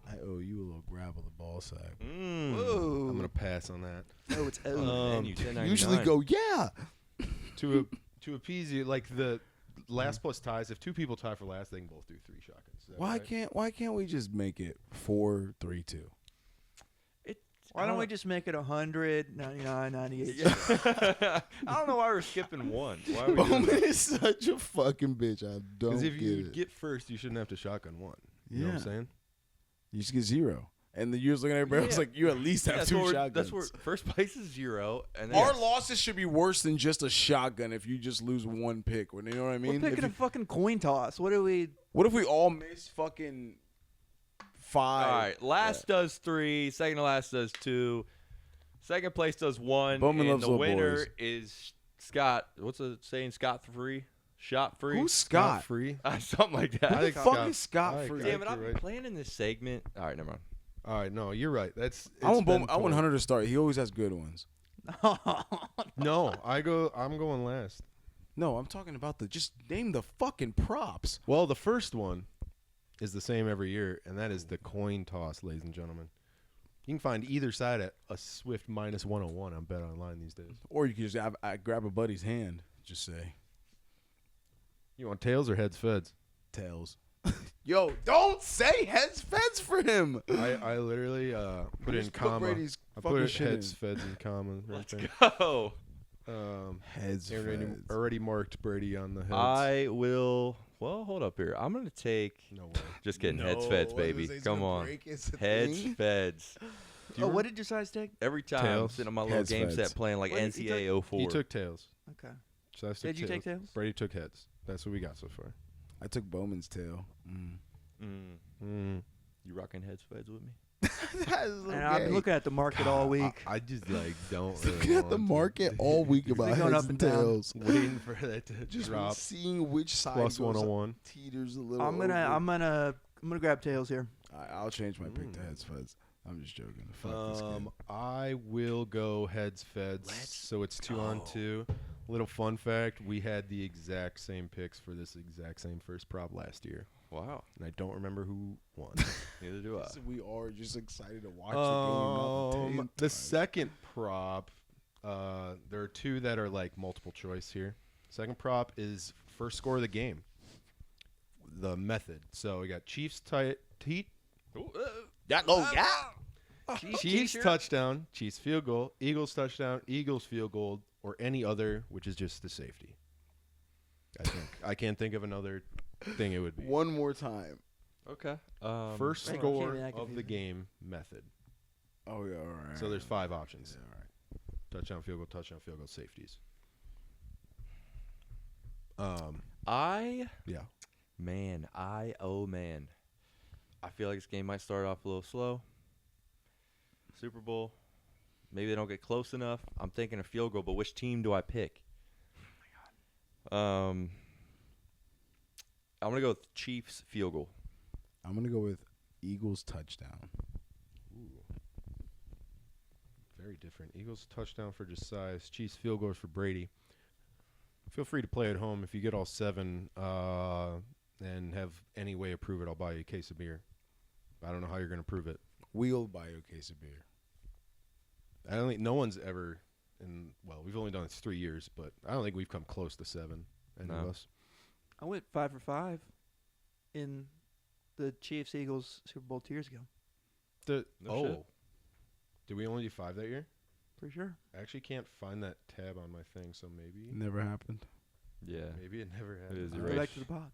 I owe you a little grab of the ball sack. Whoa. I'm gonna pass on that. Oh, it's over. You Usually go, yeah. to appease you, like the last plus ties. If two people tie for last, they can both do 3 shotguns. Is that right? Why can't we just make it 4-3-2? Why don't we just make it 100, 99, 98? I don't know why we're skipping one. Why are we doing Bowman that? is such a fucking bitch. I don't Because if get you it. get first, you shouldn't have to shotgun one. You know what I'm saying? You just get 0. And then you're just looking at everybody else like, you at least have 2 shotguns. That's where first place is 0. And then Our losses should be worse than just a shotgun if you just lose one pick. You know what I mean? We're picking a fucking coin toss. What do we? What if we all miss fucking 5? all right, last does 3, second to last does 2, second place does 1, Bowman and loves the little winner boys. is Scott. What's it saying? Scott free? Shot free? Who's Scott Scott? free. Something like that. Who the think fuck Scott- is Scott I think free? Damn it, you're I'm right. planning this segment. All right, never mind. All right, no, you're right. That's. I want it's been Bowman, I want told. Hunter to start. He always has good ones. No, I'm going last. No, I'm talking about just name the fucking props. Well, the first one is the same every year, and that is the coin toss, ladies and gentlemen. You can find either side at a swift -101 on Bet Online these days. Or you can just grab a buddy's hand. Just say You want tails or heads feds? tails. Yo, don't say heads feds for him. I literally put in Just put comma. Brady's I fucking put it shit heads in. feds in comma. Right there. Oh, Heads feds. Already marked Brady on the heads. I will. Well, hold up here. I'm gonna take. No way. Just kidding. No, Heads I feds, was gonna baby. say it's Come gonna on. break. It's a Heads thing. feds. Oh, what did your size take? Every time Tails. sitting on my little Heads game feds. set playing like What did you NCAA 04. He took tails. Okay. So I took Did you take tails? Brady took heads. That's what we got so far. I took Bowman's tail. You rocking heads feds with me? And I've been looking at the market all week. I just like don't really looking at the want to. market all week about been going heads up and and down. tails. Waiting for that to Just drop. seeing which side Plus goes up, 101. teeters a little. I'm gonna grab tails here. I'll change my pick to heads feds. I'm just joking. Fuck this game. I will go heads feds. So it's 2-on-2. Little fun fact: we had the exact same picks for this exact same first prop last year, Wow. and I don't remember who won. Neither do I. So we are just excited to watch the game. Not The second prop, there are 2 that are like multiple choice here. Second prop is first score of the game. The method. So we got Chiefs Chiefs touchdown, Chiefs field goal, Eagles touchdown, Eagles field goal, or any other, which is just the safety. I can't think of another thing it would be. One more time. Okay. First Right. score Can't be that of the confusing. game method. Oh yeah, all right. So there's 5 options. Yeah, all right. Touchdown, field goal, safeties. Yeah. Man, I feel like this game might start off a little slow. Super Bowl. Maybe they don't get close enough. I'm thinking a field goal, but which team do I pick? Oh my God. I'm going to go with Chiefs field goal. I'm gonna go with Eagles touchdown. Ooh. Very different. Eagles touchdown for Josiah. Chiefs field goals for Brady. Feel free to play at home. If you get all 7 and have any way to prove it, I'll buy you a case of beer. I don't know how you're going to prove it. We'll buy you a case of beer. I don't think no one's ever we've only done this 3 years, but I don't think we've come close to 7. Any of No. us. I went 5 for 5 in the Chiefs Eagles Super Bowl 2 years ago. No shit. Did we only do 5 that year? Pretty sure. I actually can't find that tab on my thing, so maybe Never happened. Yeah. maybe it never happened. is Go erased. back to the pod.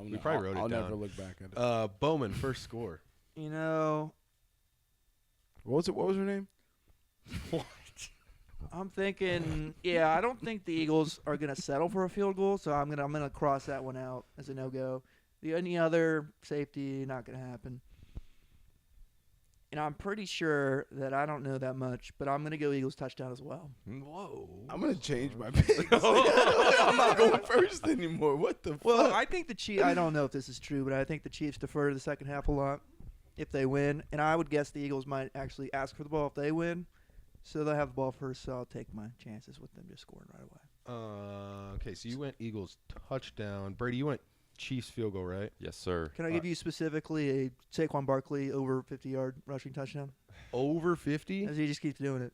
We probably wrote it I'll down. never look back at it. Bowman first score. You know, What was her name? I'm thinking, I don't think the Eagles are gonna settle for a field goal, so I'm gonna cross that one out as a no go. Any other safety, not gonna happen. And I'm pretty sure that I don't know that much, but I'm going to go Eagles touchdown as well. Whoa. I'm gonna change my pick. I'm not going first anymore. What the Well, fuck? I think the Chiefs. I don't know if this is true, but I think the Chiefs defer to the second half a lot if they win, and I would guess the Eagles might actually ask for the ball if they win, so they'll have the ball first. So I'll take my chances with them just scoring right away. Okay, so you went Eagles touchdown. Brady, you went Chiefs field goal, right? Yes, sir. Can I give you specifically a Saquon Barkley over 50-yard rushing touchdown? Over 50? As he just keeps doing it.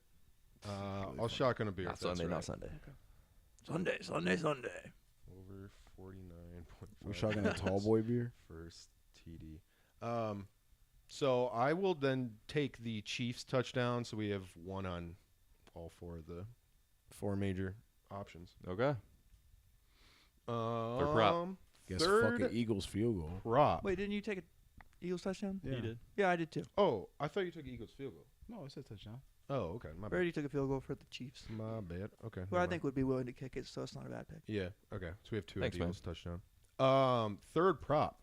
I'll shotgun a beer. Not if that's Sunday, right. not Sunday. Sunday. Over 49.5. We're shotgun a tall boy beer. First TD. So I will then take the Chiefs touchdown. So we have one on all four of the four major options. Okay. Third prop. Guess Third fucking Eagles field goal. prop. Wait, didn't you take a Eagles touchdown? Yeah. He did. Yeah, I did too. Oh, I thought you took Eagles field goal. No, it said touchdown. Oh, okay. My bad. Brady took a field goal for the Chiefs, My bad. Okay. who never I mind. think would be willing to kick it, so it's not a bad pick. Yeah. Okay. So we have two Thanks, at man. Eagles touchdown. Third prop,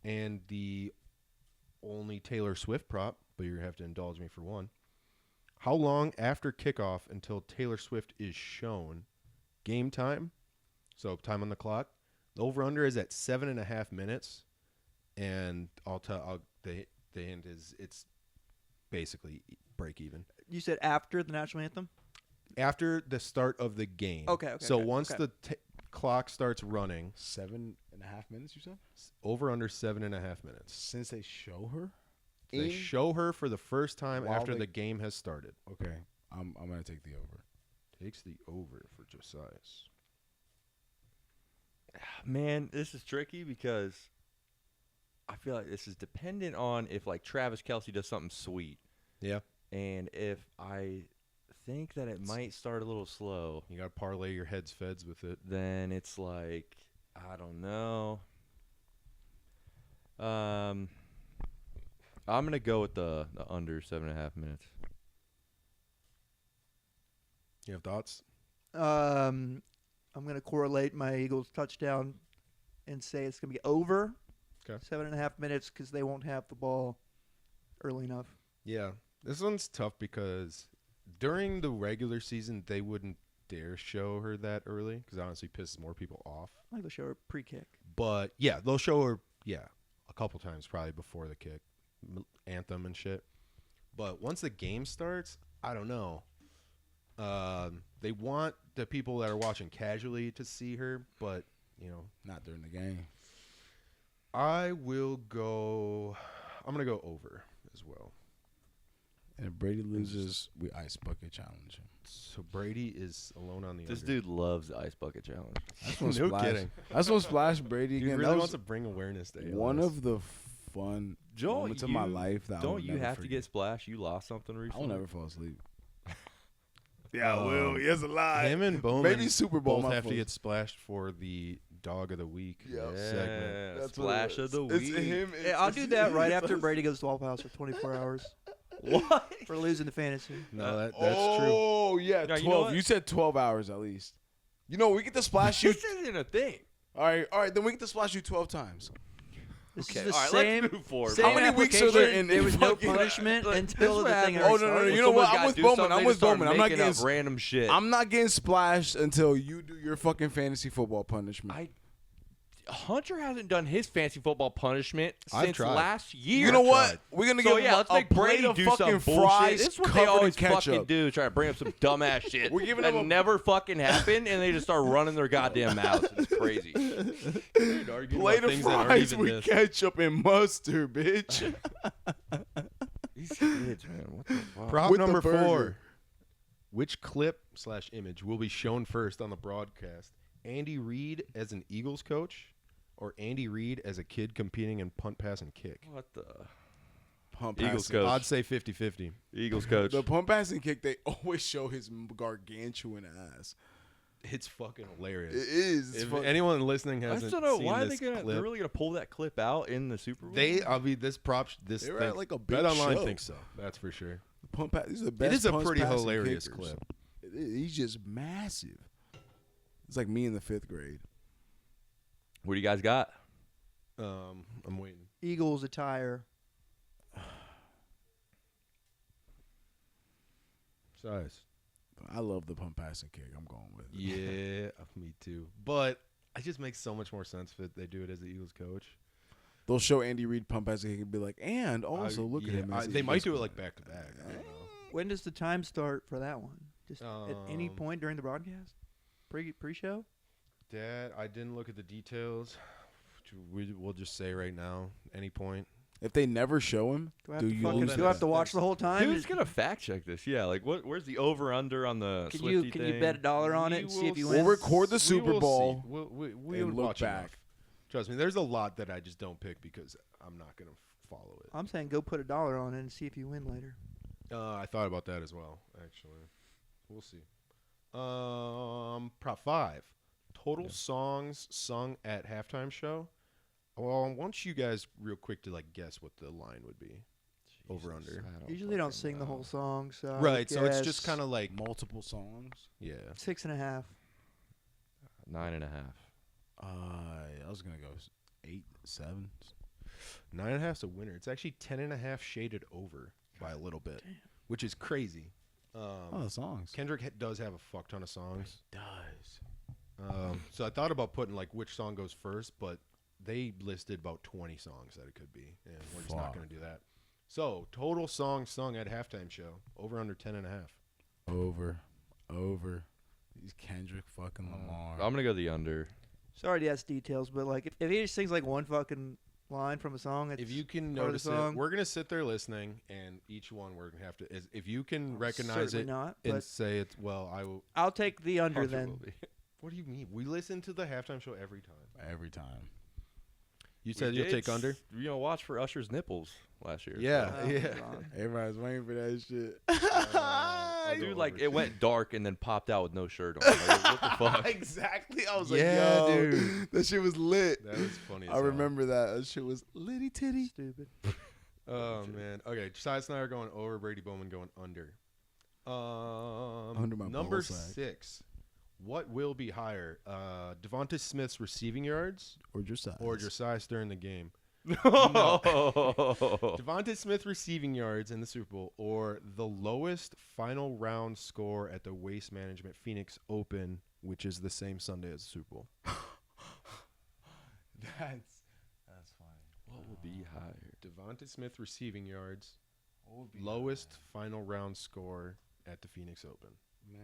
and the only Taylor Swift prop, but you're gonna have to indulge me for one. How long after kickoff until Taylor Swift is shown? Game time. So time on the clock. The over/under is at 7.5 minutes, and the hint is it's basically break even. You said after the national anthem? After the start of the game. Okay, So okay, once okay. the clock starts running, 7.5 minutes, you said? over under 7.5 minutes. Since they show her? They show her for the first time While after they- the game has started. Okay, I'm gonna take the over. Takes the over for Josias. Man, this is tricky because I feel like this is dependent on if like Travis Kelce does something sweet. Yeah. And if I think that it might start a little slow, You got to parlay your heads feds with it. then it's like, I don't know. I'm going to go with the under 7.5 minutes. You have thoughts? I'm going to correlate my Eagles touchdown and say it's going to be over 7.5 minutes because they won't have the ball early enough. Yeah. This one's tough because during the regular season, they wouldn't dare show her that early because it honestly pisses more people off. I think they'll show her pre-kick. But, yeah, they'll show her, a couple times probably before the kick. Anthem and shit. But once the game starts, I don't know. They want the people that are watching casually to see her, but, Not during the game. I'm going to go over as well. And if Brady loses, we ice bucket challenge him. So Brady is alone on the This under. dude loves the Ice Bucket Challenge. That's when No Splash, kidding. That's when Splash Brady Dude again. really that wants was to bring awareness to one ALS. of the fun Don't moments of my you- life that I Don't will you never have to forget. get splashed? You lost something I recently. will never fall asleep. Yeah, I will. Yes, a lie. Him and Bowman Maybe Super Bowl. both my have to fault. get splashed for the Dog of the Week segment. Yeah, That's what splash it of the is. week. It's him. Yeah, I'll do that right after Brady goes to Waffle House for 24 hours What? for losing the fantasy. No, that's true. Oh yeah, No, 12. you know what? You said 12 hours at least. You know we get to splash you. This isn't a thing. All right. Then we get to splash you 12 times. This Okay, is the all right, same, let's move forward. same How many weeks are there application. in There was no fucking- punishment Look, until this the is thing what Oh, already no, no, started. you know what? I'm with Bowman. I'm with Start Bowman. I'm not making up getting. random shit. I'm not getting splashed until you do your fucking fantasy football punishment. Hunter hasn't done his fancy football punishment I've since tried. last year. You know what? We're gonna So give yeah, him let's a make plate Brady of do fucking some bullshit. fries This is what they covered in always fucking ketchup. do. Try to bring up some dumbass shit. We're giving that them a- never fucking happened, and they just start running their goddamn mouths. It's crazy. Plate of things that aren't fries even with this. ketchup and mustard, bitch. These kids, man. What the fuck? Prop With the number burger. 4. Which clip/image will be shown first on the broadcast? Andy Reid as an Eagles coach or Andy Reid as a kid competing in punt, pass, and kick? What the? Pump Eagles passing. coach. I'd say 50-50. Eagles coach. The pump passing kick, they always show his gargantuan ass. It's fucking hilarious. It is. It's If fuck- anyone listening I hasn't just don't know seen why this they're clip, really gonna pull that clip out in the Super Bowl. this prop, this They were thing, at like a big Bet Online show. thinks so. That's for sure. Pump pass. These are the best. It is a punts, pretty passing hilarious kickers. clip. He's just massive. It's like me in the 5th grade. What do you guys got? I'm waiting. Eagles attire. Size. I love the pump, pass, and kick. I'm going with it. Yeah, me too. But it just makes so much more sense if they do it as the Eagles coach. They'll show Andy Reid pump, pass, and kick and be like, and also look at him. as They the might do it Eagles like player. back to back. I don't know. When does the time start for that one? Just at any point during the broadcast? Pre-show? Dad, I didn't look at the details. We'll just say right now, any point. If they never show him, Do I have, do to, you fucking, lose do I have that? to watch the whole time? Who's gonna fact check this? Yeah, like where's the over under on the Can Swiftie you thing? bet $1 on it and see if you win? We'll record the We Super will Bowl. see. We'll and look watch back. enough. Trust me, there's a lot that I just don't pick because I'm not gonna follow it. I'm saying go put $1 on it and see if you win later. I thought about that as well. Actually, we'll see. Prop 5. Total songs sung at halftime show. Well, I want you guys real quick to like guess what the line would be. Over under. Usually they don't sing the whole song, so I would Right, so it's just guess kind of like Multiple songs. yeah. 6.5. 9.5. I was gonna go 8, 7. 9.5's a winner. It's actually 10.5 shaded over by a little bit, which is crazy. Oh, songs. Kendrick does have a fuck ton of songs. Does. So I thought about putting like which song goes first, but they listed about 20 songs that it could be, and we're just not Fuck. going to do that. So total songs sung at halftime show, over under 10.5. Over. He's Kendrick fucking Lamar. I'm gonna go the under. Sorry to ask details, but like if he just sings like one fucking line from a song, it's If you can part of the notice it, song. we're going to sit there listening, and each one we're going to have to. If you can recognize certainly it not. and But say it's I will. I'll take the under Hunter then. will be. What do you mean? We listen to the halftime show every time. Every time. You said you'll take under? Watch for Usher's nipples last year. Yeah, Oh, yeah. hold on. Everybody's waiting for that shit. I'll go Dude, over like too. it went dark and then popped out with no shirt on. Like, what the fuck? Exactly. I was Yeah, like, yo, dude. that shit was lit. That was funny. As I hell. remember that. That shit was litty titty. Stupid. Oh man. Okay, Josiah and I are going over. Brady Bowman going under. Under my number ballsack. 6. What will be higher? Devonta Smith's receiving yards Or just size. or Josiah during the game? No. Devonta Smith receiving yards in the Super Bowl or the lowest final round score at the Waste Management Phoenix Open, which is the same Sunday as the Super Bowl. That's funny. What will be higher? Devonta Smith receiving yards, lowest final round score at the Phoenix Open. Man.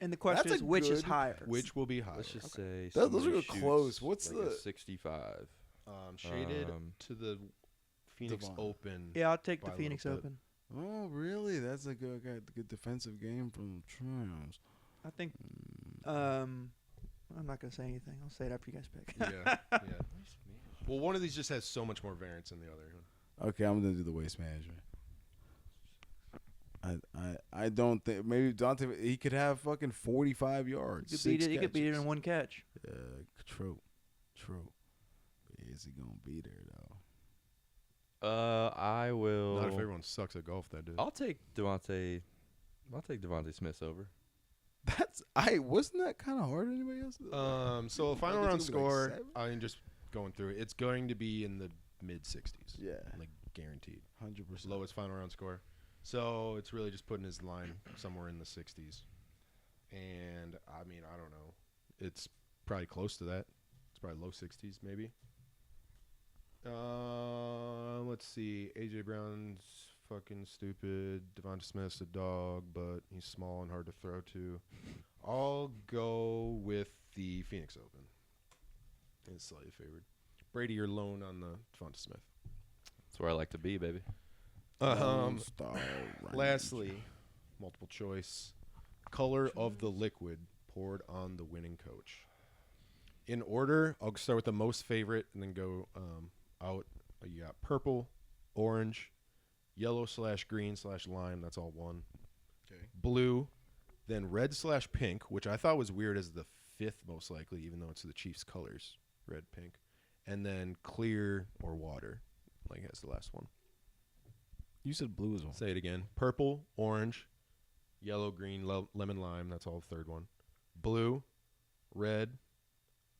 And the question That's is a which is good- hire? Which will be higher? Let's just say Those somebody are shoots close. What's like a the- 65? Shaded to the Phoenix Devon. Open. Yeah, I'll take by the a Phoenix little bit. Open. Oh, really? That's a good defensive game from the Trials. I think. I'm not gonna say anything. I'll say it after you guys pick. Yeah, yeah. Well, one of these just has so much more variance than the other. Okay, I'm gonna do the waste management. I don't think maybe Dante he could have fucking 45 yards. You could beat it. 6 You could beat it catches. in one catch. True. Is he gonna be there though? I will. Not if everyone sucks at golf, that dude. I'll take Devontae. I'll take Devontae Smith over. Wasn't that kind of hard? Anybody else? So a final Like, round it's gonna be like score, 7? I'm just going through it. It's going to be in the mid 60s. Yeah, Like guaranteed. 100%. Lowest final round score. So it's really just putting his line somewhere in the 60s. And I mean, I don't know. It's probably close to that. It's probably low 60s maybe. Let's see. AJ Brown's fucking stupid. Devonta Smith's a dog, but he's small and hard to throw to. I'll go with the Phoenix Open. It's slightly favored. Brady, you're lone on the Devonta Smith. That's where I like to be, baby. Lone Star Ranger. Lastly, multiple choice. Color of the liquid poured on the winning coach. In order, I'll start with the most favorite and then go out. You got purple, orange, yellow/green/lime. That's all one. Okay. Blue, then red/pink, which I thought was weird as the 5th most likely, even though it's the Chiefs' colors, red, pink. And then clear or water, like as the last one. You said blue as well. Say it again. Purple, orange, yellow, green, lemon, lime. That's all the third one. Blue, red,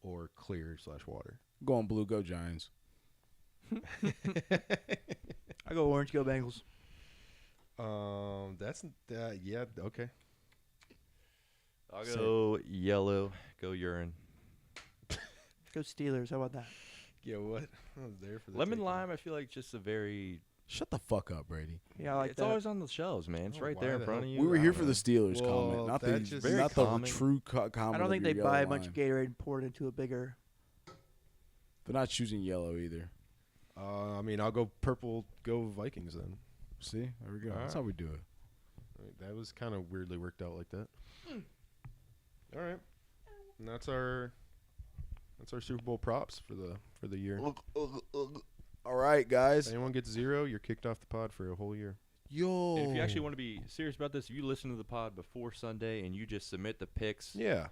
or clear/water. Go on blue. Go Giants. I go orange. Go Bengals. That's yeah, okay. I'll go yellow. Go urine. Go Steelers. How about that? Yeah, what? I was there for the Lemon taking. lime, I feel like just a very. Shut the fuck up, Brady. Yeah, I like It's that. always on the shelves, man. It's Oh, right why there in the front hell? of you. We were I here don't for the know. Steelers Well, comment, not that's just very not the common. true comment. I don't think of they your buy a yellow bunch of line. Gatorade and pour it into a bigger. They're not choosing yellow either. I mean, I'll go purple. Go Vikings then. See, there we go. All That's right. how we do it. That was kind of weirdly worked out like that. All right, and that's our Super Bowl props for the year. All right, If guys. anyone gets 0, you're kicked off the pod for a whole year. Yo. And if you actually want to be serious about this, if you listen to the pod before Sunday and you just submit the picks Yeah,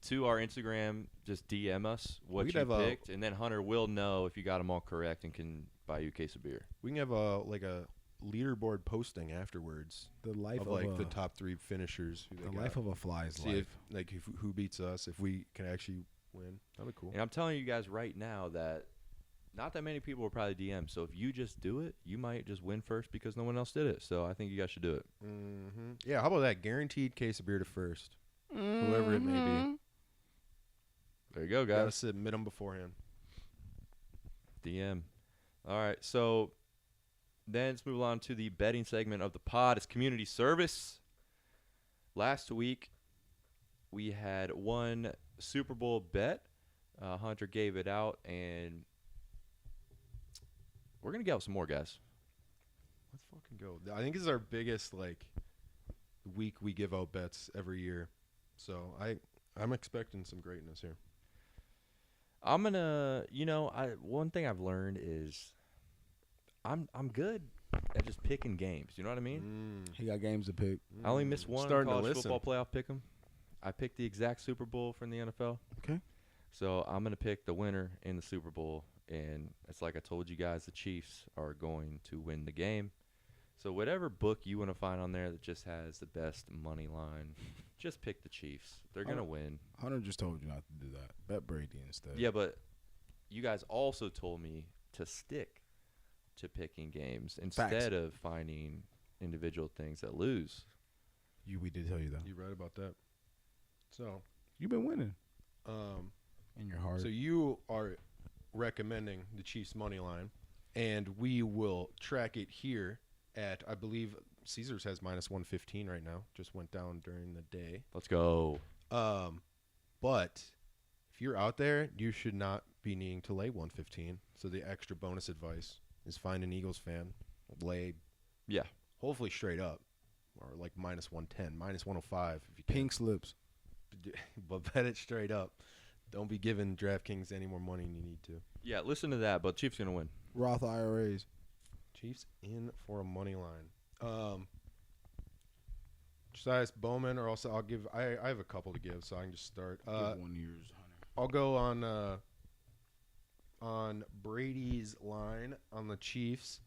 to our Instagram, just DM us what We'd you have a- picked, and then Hunter will know if you got them all correct and can buy you a case of beer. we can have a leaderboard posting afterwards the life of of like a, the top 3 finishers. Who they the got. life of a fly's See life. if who beats us. If we can actually win, that'd be cool. And I'm telling you guys right now that not that many people will probably DM. So if you just do it, you might just win first because no one else did it. So I think you guys should do it. Mm-hmm. Yeah, how about that? Guaranteed case of beer to first, whoever it may be. There you go, Gotta guys. submit them beforehand. DM. All right. So then let's move on to the betting segment of the pod. It's community service. Last week, we had one Super Bowl bet. Hunter gave it out, and we're going to get out some more, guys. Let's fucking go. I think this is our biggest week we give out bets every year. So I'm expecting some greatness here. I'm going to, one thing I've learned is I'm good at just picking games. You know what I mean? He got games to pick. I only missed one Starting to college listen. football playoff pick 'em. I picked the exact Super Bowl from the NFL. Okay. So I'm going to pick the winner in the Super Bowl. And it's like I told you guys, the Chiefs are going to win the game. So whatever book you want to find on there that just has the best money line, just pick the Chiefs. They're going to win. Hunter just told you not to do that. Bet Brady instead. Yeah, but you guys also told me to stick to picking games instead of finding individual things that lose. We did tell you that. You're right about that. So, You've been winning in your heart. so you are recommending the Chiefs money line, and we will track it here at, I believe Caesars has minus 115 right now. Just went down during the day. Let's go. But if you're out there, you should not be needing to lay 115. So the extra bonus advice is find an Eagles fan, lay, Yeah. hopefully straight up, or like minus 110, minus 105 if you can. Pink slips. But bet it straight up. Don't be giving DraftKings any more money than you need to. Yeah, listen to that, but Chiefs going to win. Roth IRAs. Chiefs in for a money line. Josias Bowman, or also I'll give. I have a couple to give, so I can just start. Give 1 year's, Hunter. I'll go on Brady's line on the Chiefs.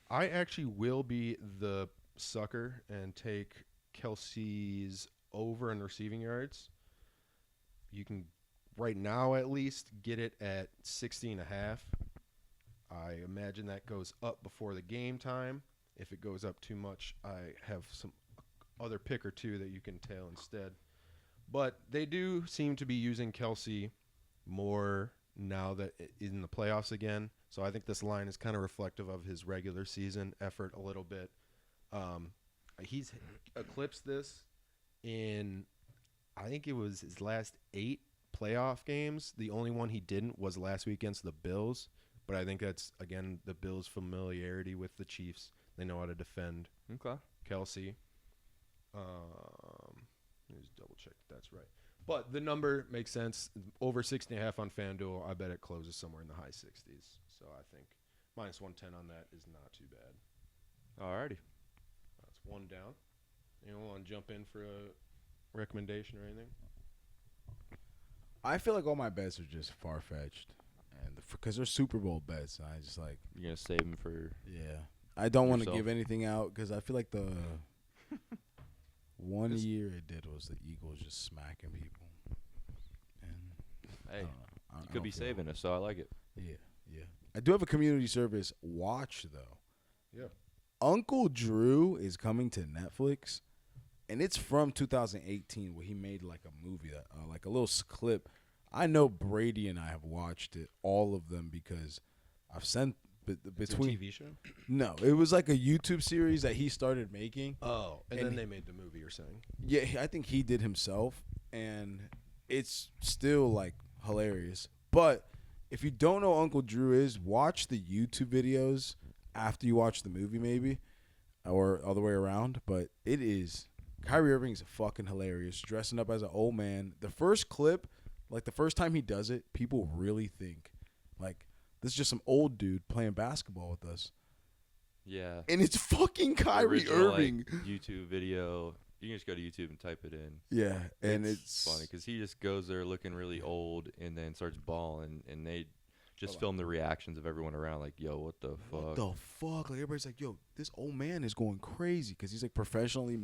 I actually will be the sucker and take Kelsey's over in receiving yards. You can right now at least get it at 60.5. I imagine that goes up before the game time. If it goes up too much, I have some other pick or two that you can tail instead. But they do seem to be using Kelsey more now that in the playoffs again. So I think this line is kind of reflective of his regular season effort a little bit. He's eclipsed this in, I think it was his last 8 playoff games. The only one he didn't was last week against the Bills. But I think that's, again, the Bills' familiarity with the Chiefs. They know how to defend Okay. Kelsey. Let me just double check that's right. But the number makes sense. Over 60.5 on FanDuel. I bet it closes somewhere in the high 60s. So I think minus 110 on that is not too bad. Alrighty. That's one down. Anyone want to jump in for a recommendation or anything? I feel like all my bets are just far-fetched. And because they're Super Bowl bets, I just like, You're going to save them for yeah. I don't want to Yourself. give anything out because I feel like the one This- year it did was the Eagles just smacking people. And Hey, I don't know. you could be saving us, so I like it. Yeah, yeah. I do have a community service watch, though. Yeah. Uncle Drew is coming to Netflix, and it's from 2018 where he made like a movie, that, like a little clip. I know Brady and I have watched it, all of them, because I've sent between. It's a TV show? No, it was like a YouTube series that he started making. Oh, and And then they made the movie, you're saying? Yeah, I think he did himself, and it's still like hilarious. But if you don't know who Uncle Drew is, watch the YouTube videos after you watch the movie, maybe, or other way around. But it is Kyrie Irving is fucking hilarious, dressing up as an old man. The first clip, like the first time he does it, people really think like this is just some old dude playing basketball with us, Yeah. and it's fucking Kyrie Original, Irving. Like, YouTube video. You can just go to YouTube and type it in. Yeah, and it's funny because he just goes there looking really old and then starts balling, and they just film the reactions of everyone around, like, "Yo, what the fuck?" What the fuck? Like everybody's like, "Yo, this old man is going crazy," because he's like professionally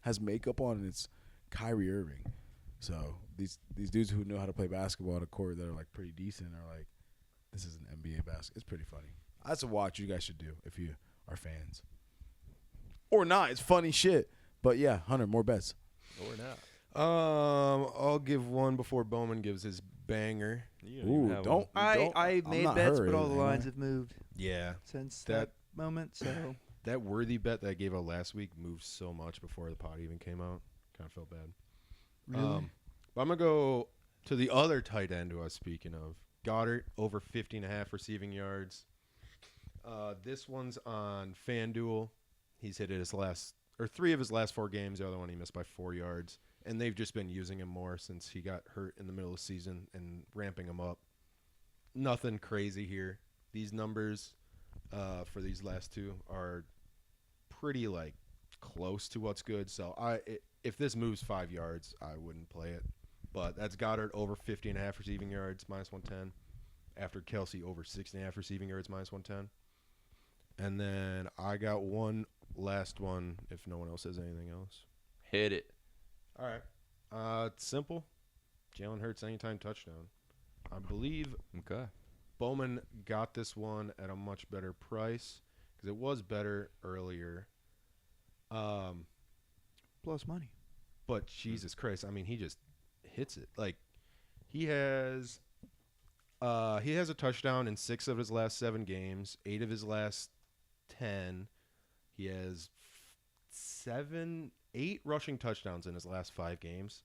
has makeup on, and it's Kyrie Irving. So these dudes who know how to play basketball on a court that are like pretty decent are like, "This is an NBA basketball." It's pretty funny. That's a watch you guys should do if you are fans, or not. It's funny shit. But yeah, Hunter, more bets. Or not. I'll give one before Bowman gives his banger. You don't even Ooh, have don't. one. I I'm made not bets, her but or all the anything, lines right? have moved Yeah, since That- that moment. So that worthy bet that I gave out last week moved so much before the pod even came out. Kind of felt bad. really, But I'm going to go to the other tight end who I was speaking of. Goddard, over 50.5 receiving yards. This one's on FanDuel. He's hit it three of his last 4 games. The other one he missed by 4 yards. And they've just been using him more since he got hurt in the middle of the season and ramping him up. Nothing crazy here. These numbers for these last 2 are pretty like close to what's good. So if this moves 5 yards, I wouldn't play it. But that's Goddard over 50.5 receiving yards, minus 110. After Kelsey over 6.5 receiving yards, minus 110. And then I got one last one if no one else has anything else. Hit it. All right. It's simple. Jalen Hurts anytime touchdown. I believe Okay. Bowman got this one at a much better price because it was better earlier. plus money. But Jesus Christ, I mean, he just hits it. Like he has a touchdown in 6 of his last 7 games, 8 of his last 10. He has 8 rushing touchdowns in his last 5 games,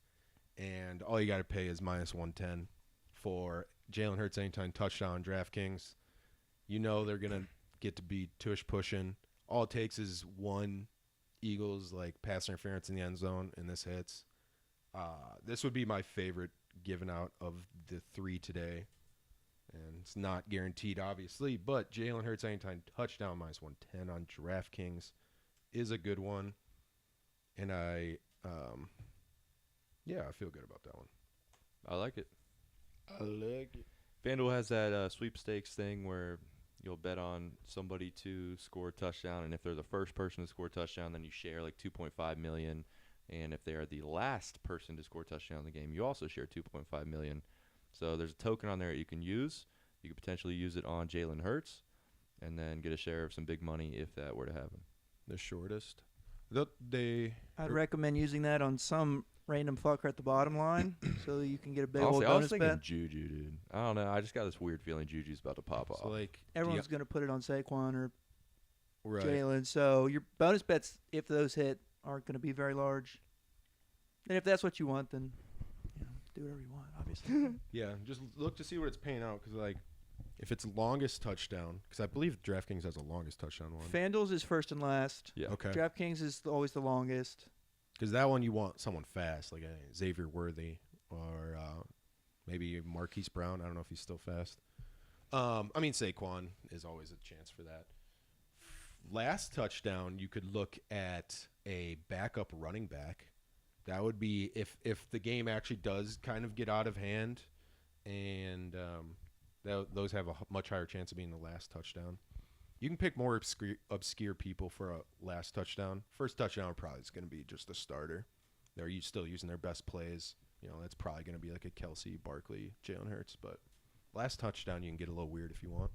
and all you got to pay is minus 110 for Jalen Hurts anytime touchdown. DraftKings, you know they're gonna get to be tush pushing. All it takes is one Eagles like pass interference in the end zone, and this hits. This would be my favorite given out of the 3 today, and it's not guaranteed, obviously. But Jalen Hurts anytime touchdown minus 110 on DraftKings is a good one, and I feel good about that one. I like it. I like it. FanDuel has that sweepstakes thing where you'll bet on somebody to score a touchdown, and if they're the first person to score a touchdown, then you share like $2.5 million. And if they are the last person to score a touchdown in the game, you also share $2.5 million. So there's a token on there that you can use. You could potentially use it on Jalen Hurts, and then get a share of some big money if that were to happen. The shortest. I'd recommend using that on some random fucker at the bottom line, so you can get a big Honestly, old I was bonus thinking bet. Juju, dude. I don't know. I just got this weird feeling Juju's about to pop off. So like Everyone's going to put it on Saquon or right. Jalen, so your bonus bets, if those hit, aren't going to be very large. And if that's what you want, then do whatever you want, obviously. Yeah, just look to see what it's paying out because like if it's longest touchdown, because I believe DraftKings has the longest touchdown one. FanDuel's is first and last. Yeah. Okay. DraftKings is always the longest. Because that one you want someone fast, like Xavier Worthy or maybe Marquise Brown. I don't know if he's still fast. I mean, Saquon is always a chance for that. Last touchdown, you could look at a backup running back. That would be if the game actually does kind of get out of hand, and those have a much higher chance of being the last touchdown. You can pick more obscure people for a last touchdown. First touchdown probably is going to be just a starter. They're still using their best plays. That's probably going to be like a Kelsey, Barkley, Jalen Hurts. But last touchdown, you can get a little weird if you want.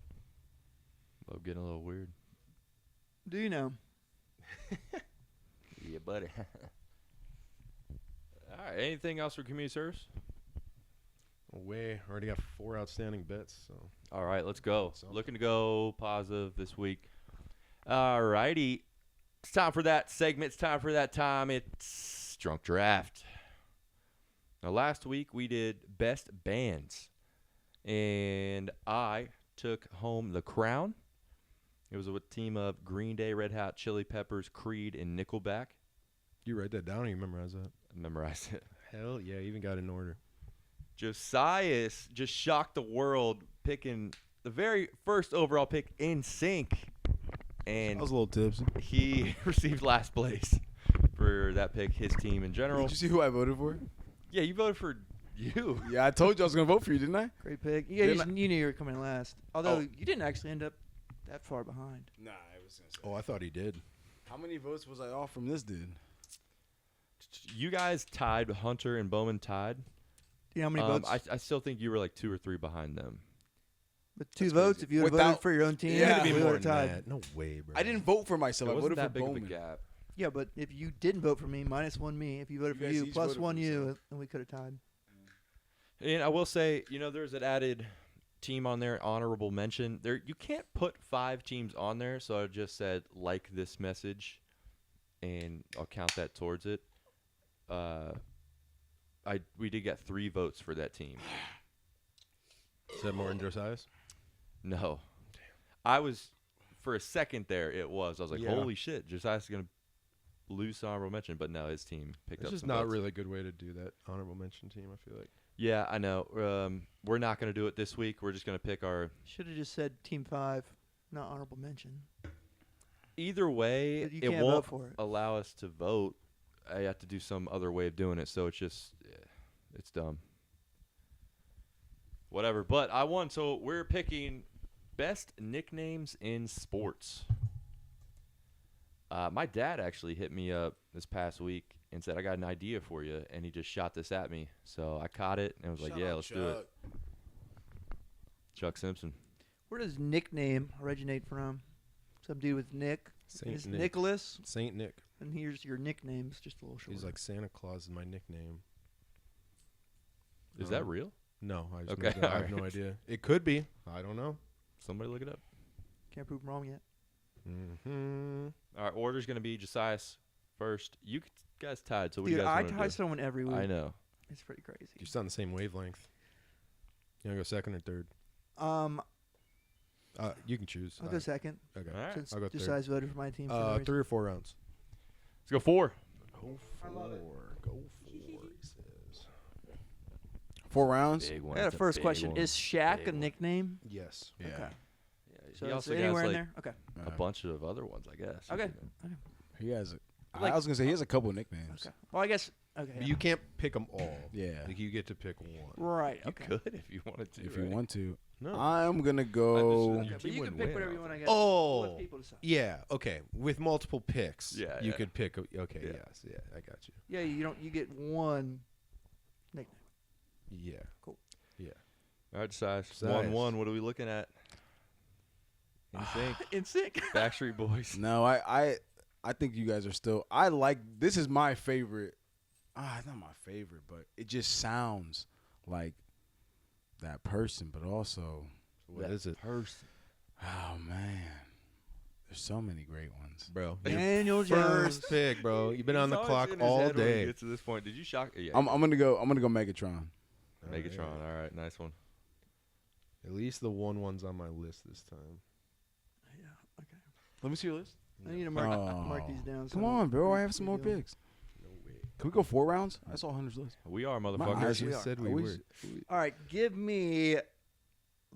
Love getting a little weird. Do you know Yeah, buddy. All right. Anything else for community service? We already got 4 outstanding bets. So All right, let's go. Something. Looking to go positive this week. All righty. It's time for that segment. It's time for that time. It's Drunk Draft. Now, last week we did best bands, and I took home the crown. It was a team of Green Day, Red Hot Chili Peppers, Creed, and Nickelback. you write that down or you memorize that? I memorized it. Hell yeah, even got it in order. Josias just shocked the world picking the very first overall pick in sync, I and was a little tipsy. he received last place for that pick, his team in general. Did you see who I voted for? Yeah, you voted for you. Yeah, I told you I was gonna vote for you, didn't I? Great pick. Yeah, you, Didn't you knew you were coming last. Although Oh. you didn't actually end up that far behind. Nah, I was gonna say. Oh, I thought he did. How many votes was I off from this dude? You guys tied. Hunter and Bowman tied. Do you know how many votes? I still think you were like 2 or 3 behind them. With 2 That's votes, crazy. if you would have voted Without- for your own team, Yeah. we Be would more have than tied. that. No way, bro. I didn't vote for myself. It I wasn't voted that for big Bowman. of a gap. Yeah, but if you didn't vote for me, -1 me. If you voted You for guys you, each plus voted for 1 you, yourself. and we could have tied. And I will say, there's an added team on there, honorable mention. There, you can't put 5 teams on there, so I just said like this message, and I'll count that towards it. We did get 3 votes for that team. Is that more than Josiah's? No, I was for a second there. I was like, Yeah. holy shit, Josiah's gonna lose honorable mention, but no, his team picked It's up. just some not votes. really a good way to do that honorable mention team, I feel like. Yeah, I know. We're not gonna do it this week. We're just gonna pick our. Should have just said Team 5, not honorable mention. Either way, But you it can't won't vote for it. allow us to vote. I have to do some other way of doing it, so it's just, it's dumb. Whatever. But I won, so we're picking best nicknames in sports. My dad actually hit me up this past week and said, I got an idea for you, and he just shot this at me. So I caught it and was like, yeah, let's do it. Chuck Simpson. Where does nickname originate from? Some dude with Nick. Saint It's Nick. Nicholas, Saint Nick. and here's your nicknames, just a little short. He's like Santa Claus is my nickname. Is that real? No, I just Okay, made that. I have no alright. idea. It could be. I don't know. Somebody look it up. Can't prove I'm wrong yet. Mm-hmm. All right, order's going to be Josias first. You guys tied, so what do Dude, you guys I want to tie do? someone every week. I know. It's pretty crazy. You're just on the same wavelength. You want to go second or third? You can choose. I'll go second Okay. All right. since I'll go third. Josiah's voted for my team. For no reason. 3 or 4 rounds. Let's go 4. Go 4. Go 4, he says. 4 rounds. Big one. I got That's a first big question. one. Is Shaq Big a one. nickname? Yes. Yeah. Okay. Yeah, So he it's also has anywhere in like there? Okay. a bunch of other ones, I guess. Okay. He has it. Like- I was gonna say he has a couple nicknames. Okay. Well, I guess. Okay. But you can't pick them all. Yeah. Like you get to pick one. Right. You Okay. could if you wanted to. If right? you want to, No. I'm gonna Your go. Okay, team but you can wouldn't pick win whatever you off want. I of guess. Oh. We'll let people decide. Yeah. Okay. With multiple picks. Yeah, You yeah. could pick. Okay. Yeah. Yes. Yeah. I got you. Yeah, you don't. You get one nickname. Yeah. All right, Josias. Josias. 1-1. What are we looking at? In sync. In sync. Backstreet Boys. No, I think you guys are still. I like. This is my favorite. It's not my favorite, but it just sounds like that person, but also, What is it, Person. oh man, there's so many great ones. bro? Daniel First Jones. pick, bro. You've been on the He's clock always in his all head when he day. gets to this point. Did you shock? Yeah. I'm gonna go. I'm gonna go Megatron. Megatron. All right, nice one. At least the one's on my list this time. Yeah. Okay. Let me see your list. I need to mark Oh. these down. so Come I know on, bro. what I have some more we're doing. picks. No way. Can we go 4 rounds? I saw Hunter's list. We are, My motherfuckers. eyes You We are. said we Always- were. All right, give me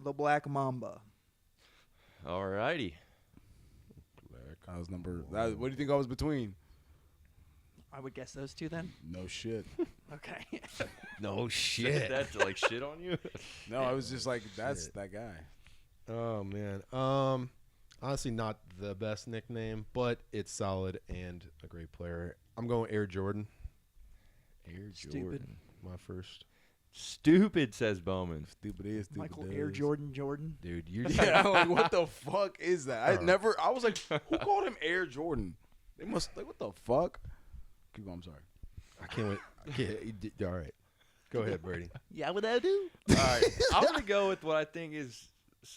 the Black Mamba. All righty. I was number. What do you think I was between? I would guess those two then. No shit. Okay. No Said that to like shit on you. No, I was just like, that's Shit. that guy. Oh man. Honestly, not the best nickname, but it's solid and a great player. I'm going Air Jordan. Air Stupid. Jordan. My first. Stupid, says Bowman. Stupid is stupid. Michael does. Air Jordan. Dude, you Yeah, I'm like, what the fuck is that? Uh-huh. I was like, who called him Air Jordan? They must like what the fuck? Keep going. I'm sorry. I can't wait. All right. Go ahead, Brady. Yeah, what I do? All right, I'm gonna go with what I think is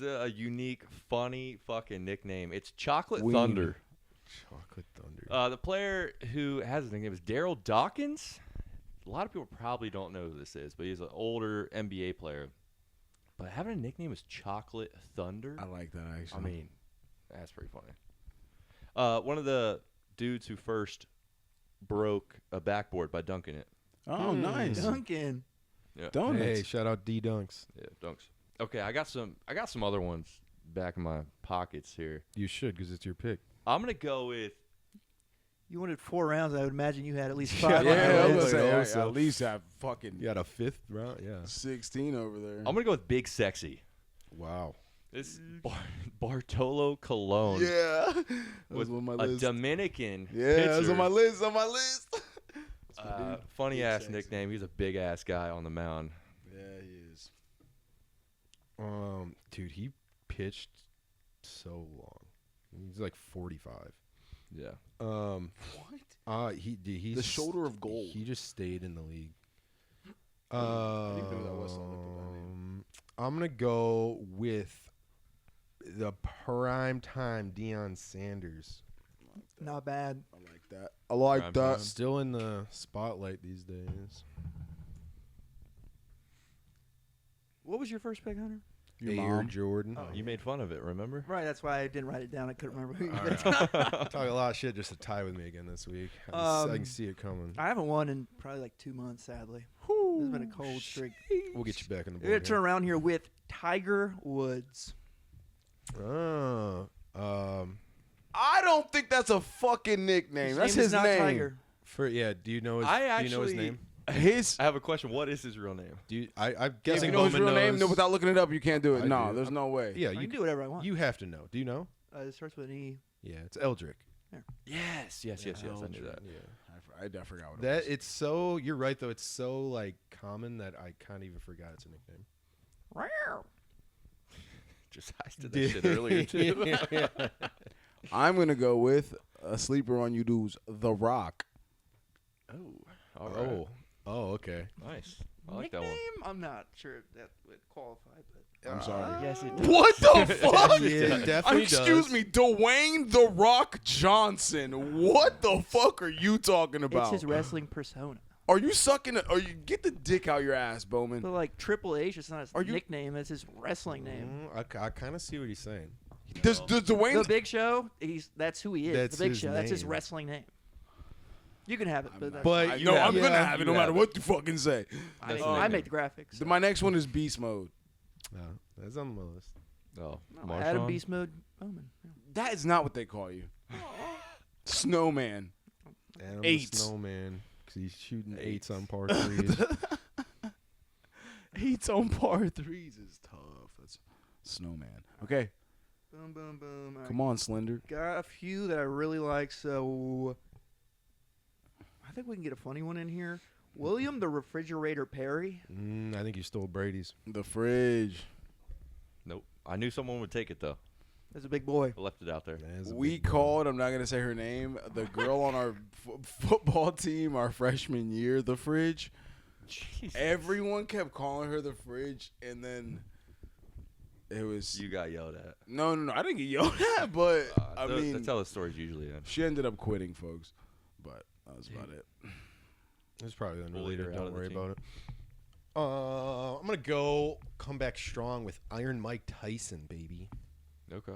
a unique, funny fucking nickname. It's Chocolate Ween. Thunder. Chocolate Thunder. The player who has his nickname is Daryl Dawkins. A lot of people probably don't know who this is, but he's an older NBA player. But having a nickname is Chocolate Thunder. I like that actually. I mean, that's pretty funny. One of the dudes who first broke a backboard by dunking it. Oh, nice. Duncan. Yeah. Donuts. Hey, shout out D Dunks. Yeah, dunks. Okay, I got some other ones back in my pockets here. You should, because it's your pick. I'm gonna go with You wanted 4 rounds. I would imagine you had at least Yeah, 5. Yeah, on I your was list. gonna say, also. I at least have fucking You got a 5th round? Yeah. 16 over there. I'm gonna go with Big Sexy. Wow. This Bartolo Colon. Yeah, that with was on my a list. Dominican Yeah, that was pitcher. on my list. On my list. Funny Big ass Sexy. nickname. He's a big ass guy on the mound. Yeah, he is. Dude, he pitched so long. He's like 45. Yeah. What? He's The shoulder of gold. He just stayed in the league. I didn't know who that was, so I looked up that name. I'm gonna go with the prime time Deion Sanders. Not bad. I like that. I like Prime that. time. Still in the spotlight these days. What was your first pick, Hunter? Your Air mom. Jordan. You made fun of it, remember? Right, that's why I didn't write it down. I couldn't remember who you All picked. right. Talking a lot of shit just to tie with me again this week. I can see it coming. I haven't won in probably like 2 months, sadly. It's been a cold streak. We'll get you back in the We're going board. to turn around here with Tiger Woods. Oh, I don't think that's a fucking nickname. That's name his is not name. Tiger. do you know his? I do you know his actually- name? His. I have a question. What is his real name? Do you? I'm If guessing you know his Bowman real name, knows. no, without looking it up, you can't do it. I No, do. there's no way. Yeah, I you can do whatever I want. You have to know. Do you know? It starts with an E. Yeah, it's Eldrick. Yes. I knew that. Yeah. I forgot what it That was. it's so. You're right though. It's so like common that I can't even forgot it's a nickname. Just I did that shit earlier too. Yeah. I'm gonna go with a sleeper on you dudes, The Rock. Oh. All right. Oh. Okay. Nice. I like that Nickname? one. I'm not sure if that would qualify, but I'm sorry. Yes, it What the fuck? Yeah, it definitely Excuse does. me, Dwayne The Rock Johnson. What the fuck are you talking it's about? his wrestling persona. Are you sucking? Are you get the dick out your ass, Bowman? But like Triple H, it's not his Are you- nickname; it's his wrestling name. I kind of see what he's saying. Does Dwayne? The Big Show, that's who he is. That's the Big his Show, that's his name. wrning name. You can have it, but, But I you know have I'm it. gonna have it no You matter have what you fucking say. I, That's make, the I nickname. make the graphics. My next one is Beast Mode. That's on my list. Oh, Adam Marshawn? Beast Mode Bowman. Yeah. That is not what they call you. Snowman. Adam Eights. the Snowman, because he's shooting eights on par threes. 8s on par 3s is tough. That's Snowman. Okay, Boom, boom, boom. come on, Slender. Got a few that I really like, so I think we can get a funny one in here. William the Refrigerator Perry. I think you stole Brady's. The fridge. Nope. I knew someone would take it though. That's a big boy. I left it out there. That is a We big boy. called, I'm not going to say her name, the girl on our football team our freshman year, the fridge. Jesus. Everyone kept calling her the fridge, and then it was... You got yelled at. No, I didn't get yelled at, but, I mean, that's how the stories usually end. she ended up quitting, folks. But that was about it. It's probably Bullied her unrelated. out Don't of the worry team. about it. I'm gonna come back strong with Iron Mike Tyson, baby. Okay.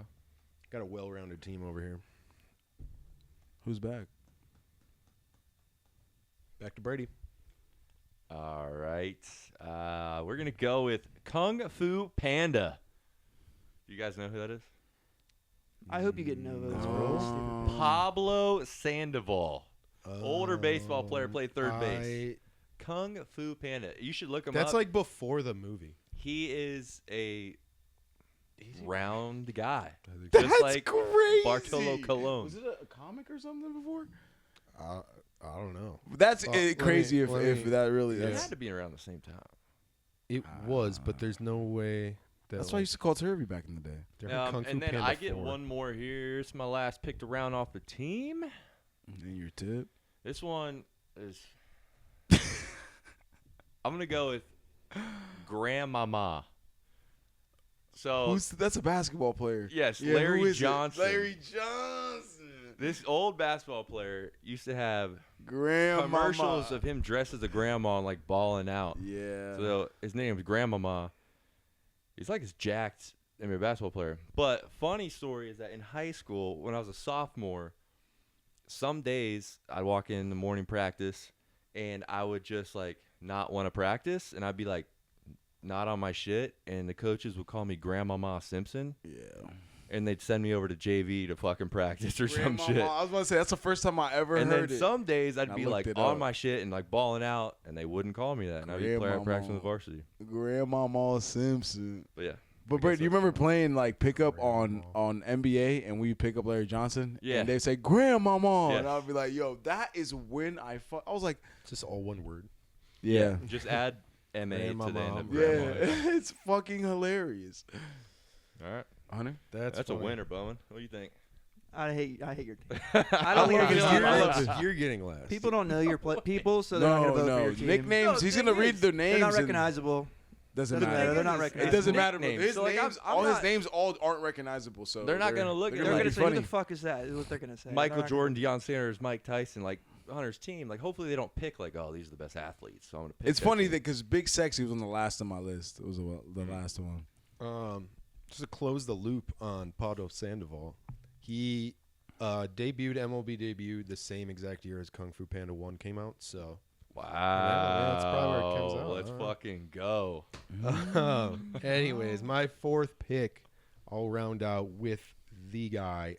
Got a well-rounded team over here. Who's back? Back to Brady. All right. We're going to go with Kung Fu Panda. You guys know who that is? I hope you get Novos. Pablo Sandoval. Older baseball player, played third base. Kung Fu Panda. You should look him up. That's like before the movie. He is a round guy. That's Just like crazy. Bartolo Colon. Was it a comic or something before? I don't know. That's let crazy me- if let me- that really It is. had to be around the same time. It was, but there's no way. That's why I used to call Turvy back in the day. Kung Fu And then Panda I get 4. one more here. It's my last pick to round off the team. And your tip? This one is. I'm gonna go with Grandmama. So That's a basketball player. yes, Yeah, Larry who is it? Johnson. Larry Johnson. This old basketball player used to have Grandma. commercials of him dressed as a grandma and like balling out. Yeah. So his name is Grandmama. He's like this jacked NBA basketball player. But funny story is that in high school, when I was a sophomore, some days I'd walk in the morning practice and I would just like not want to practice, and I'd be like not on my shit, and the coaches would call me Grandmama Simpson. Yeah. And they'd send me over to JV to fucking practice or some Grandmama, shit. I was about to say that's the first time I ever And heard then it. some days I'd I be looked like it on up. my shit and like balling out, and they wouldn't call me that. And I'd be practicing with varsity. Grandmama Simpson. But yeah. But Brett, do you remember playing like pickup on NBA and we pick up Larry Johnson? Yeah. And they say Grandmama, Yeah. and I'd be like, "Yo, that is when I was like, It's just all one word. yeah, Just add MA to the end Grandmama. of yeah, grandma. it's fucking hilarious." All right. Hunter, That's a funny. winner, Bowman. What do you think? I hate your team. I I don't think wanna you're be gonna like- get You're getting last. People don't know your people, so they're not no, gonna vote for no your team. nicknames. No, He's the gonna thing read is, their names. They're not and recognizable. Doesn't Doesn't matter. matter. They're not It recognizable. doesn't matter. But Nicknames. his So, like, names, I'm all his not- names, all aren't recognizable. So They're not gonna look at They're like, gonna be say, "Who funny. the fuck is that?" Is what they're gonna say. Michael They're not Jordan, Deion Sanders, Mike Tyson, like Hunter's team. Like, hopefully they don't pick like, oh, these are the best athletes. So I'm gonna pick. It's that funny team. that because Big Sexy was on the last on my list. It was the last one. Just to close the loop on Pablo Sandoval, he debuted the same exact year as Kung Fu Panda 1 came out. So, Wow. Yeah, that's probably where it comes out. Let's fucking go. anyways, my fourth pick, I'll round out with the guy,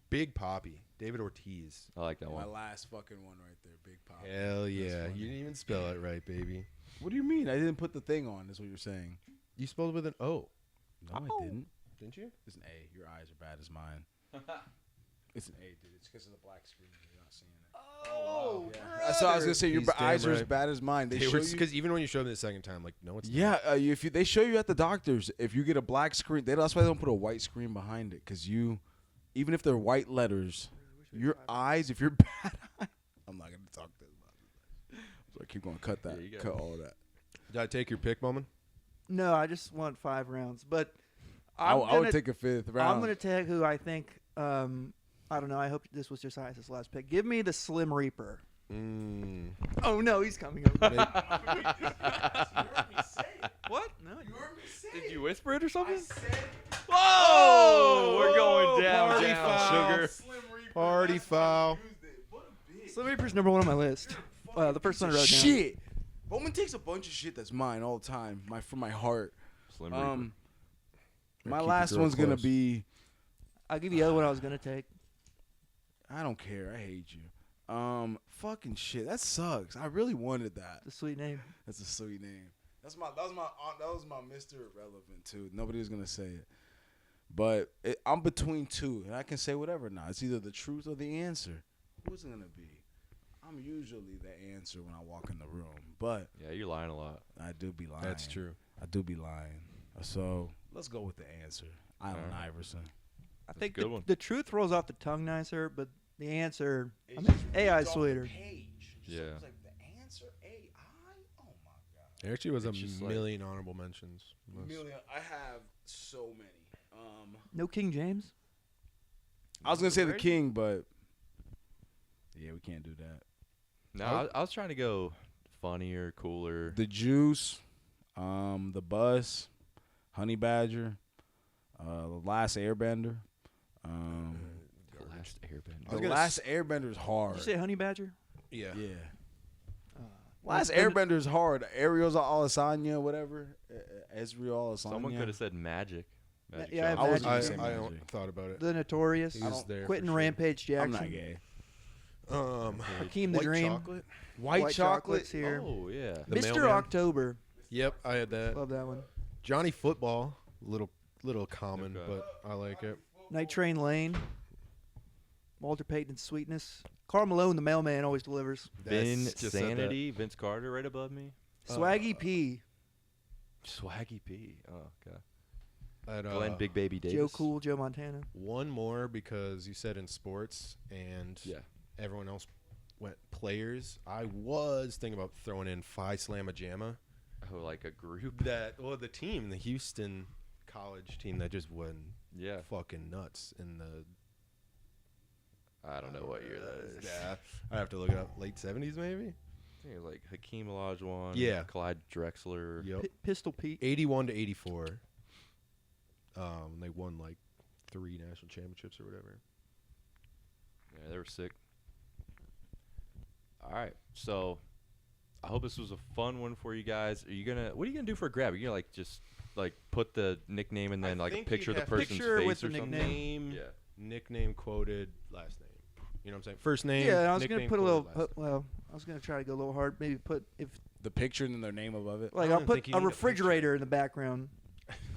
Big Papi, David Ortiz. I like that My one. last fucking one right there, Big Pop. Hell yeah. funny. You didn't even spell it right, baby. What do you mean? I didn't put the thing on. Is what you're saying? You spelled it with an O, No, I didn't. didn't you? It's an A. Your eyes are bad as mine. It's an A, dude. It's because of the black screen. You're not seeing it. Oh, That's what I was gonna say. Your He's eyes damn are as right. bad as mine. They show you. Because even when you showed me the second time, like, no, it's Yeah, if they show you at the doctors, if you get a black screen, that's why they don't put a white screen behind it. Because even if they're white letters, your eyes, if you're bad, I'm not gonna talk this about it. So I keep going. Cut that. Yeah, you got Cut it. all of that. Did I take your pick, Bowman? No, I just want 5 rounds. But I I'm would take a fifth round. I'm gonna take who I think. I don't know. I hope this was just Isis' last pick. Give me the Slim Reaper. Oh no, he's coming over. What? No. Did you whisper it or something? Oh, Whoa! We're going down, party down, foul. sugar. Party foul. Slim Reaper's number 1 on my list. The first one I wrote down. Shit. Bowman takes a bunch of shit that's mine all the time. From my heart. Slim Reaper. My keep the last girl one's gonna close. be. I'll give you the other one I was gonna take. I don't care. I hate you. Fucking shit. That sucks. I really wanted that. The sweet name. That's a sweet name. That was my Mr. Irrelevant too. Nobody was gonna say it, but I'm between two, and I can say whatever now. It's either the truth or the answer. Who's it gonna be? I'm usually the answer when I walk in the room, but Yeah, you're lying a lot. I do be lying. That's true. I do be lying. So let's go with the answer. Allen Alright. Iverson. I think a good one. the truth rolls off the tongue nicer, but the answer. I mean, AI is sweeter. Yeah. It's like the answer AI. Oh my god. There actually was a It's just like- million honorable mentions. Million. I have so many. No King James. I was gonna say the Right? king, but yeah, we can't do that. No, I was trying to go funnier, cooler. The Juice, the Bus, Honey Badger, the Last Airbender. The Last Airbender. The gonna Last Airbender is hard. Did you say Honey Badger? Yeah. Yeah. Uh, Last then- Airbender is hard. Ariel's Alasanya, whatever. Ezreal Alasanya. Someone could have said Magic. Magic Yeah, Johnson. I was I, gonna say I Magic. thought about it. The Notorious. He was there. Quentin for sure. Rampage Jackson. I'm not gay. Hakeem the White Dream. chocolate. White chocolate. Chocolate's here. Oh yeah. The Mr. Mailman. October. Yep, I had that. Love that one. Johnny Football, little common, Okay. but I like it. Night Train Lane. Walter Payton's Sweetness. Carl Malone, the mailman, always delivers. Vin Just said that. Sanity. Vince Carter right above me. Swaggy P. Swaggy P. Oh god. I'd, Glenn Big Baby Davis. Joe Cool, Joe Montana. One more because you said in sports, and Yeah. everyone else went players. I was thinking about throwing in Phi Slamma Jamma. Oh, like a group. The team, the Houston college team that just went fucking nuts in the. I don't know what year that is. Yeah, I have to look it up. Late 70s, maybe. I think it was like Hakeem Olajuwon. Yeah. Clyde Drexler. Yep. Pistol Pete. 81 to 84. They won like 3 national championships or whatever. Yeah, they were sick. All right, so I hope this was a fun one for you guys. What are you gonna do for a grab? Are you gonna just put the nickname and then I like a think picture of you'd the have person's picture face with or the something? nickname. Yeah. Nickname quoted, last name. You know what I'm saying? First name. Yeah, I was gonna nickname, put a quoted, little. last name. I was gonna try to go a little hard. Maybe put The picture and then their name above it. like I I'll don't put think you a need a refrigerator in the background.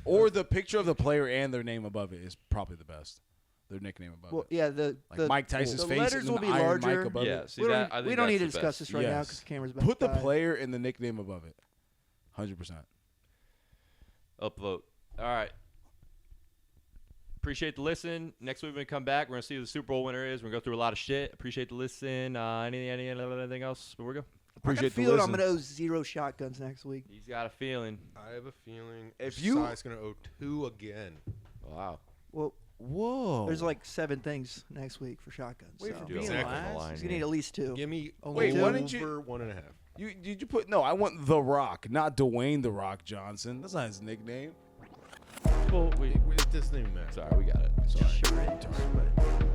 Or the picture of the player and their name above it is probably the best. Their nickname above Well, it. yeah, the Mike Tyson's the face letters and then will the be Iron larger. Mike above Yeah, it. see we that? don't, I think we don't that's need to the discuss best. this right now Yes. because the camera's back. Put the by. player and the nickname above it. 100%. Upvote. All right. Appreciate the listen. Next week when we come back, we're gonna see who the Super Bowl winner is. We're gonna go through a lot of shit. Appreciate the listen. Anything else before we go? Appreciate I the feel listen. I'm gonna owe 0 shotguns next week. He's got a feeling. I have a feeling If you- Sai's going to owe 2 again. Wow. Well, Whoa. there's like 7 things next week for shotguns. Wait so. for Do being a Exactly. line last? line He's gonna here. need at least 2. Give me Only Wait, two? why didn't you? over 1.5. Did you put? No, I want The Rock, not Dwayne The Rock Johnson. That's not his nickname. Well, It doesn't even matter. sorry, we got it. Sorry. Sure is, but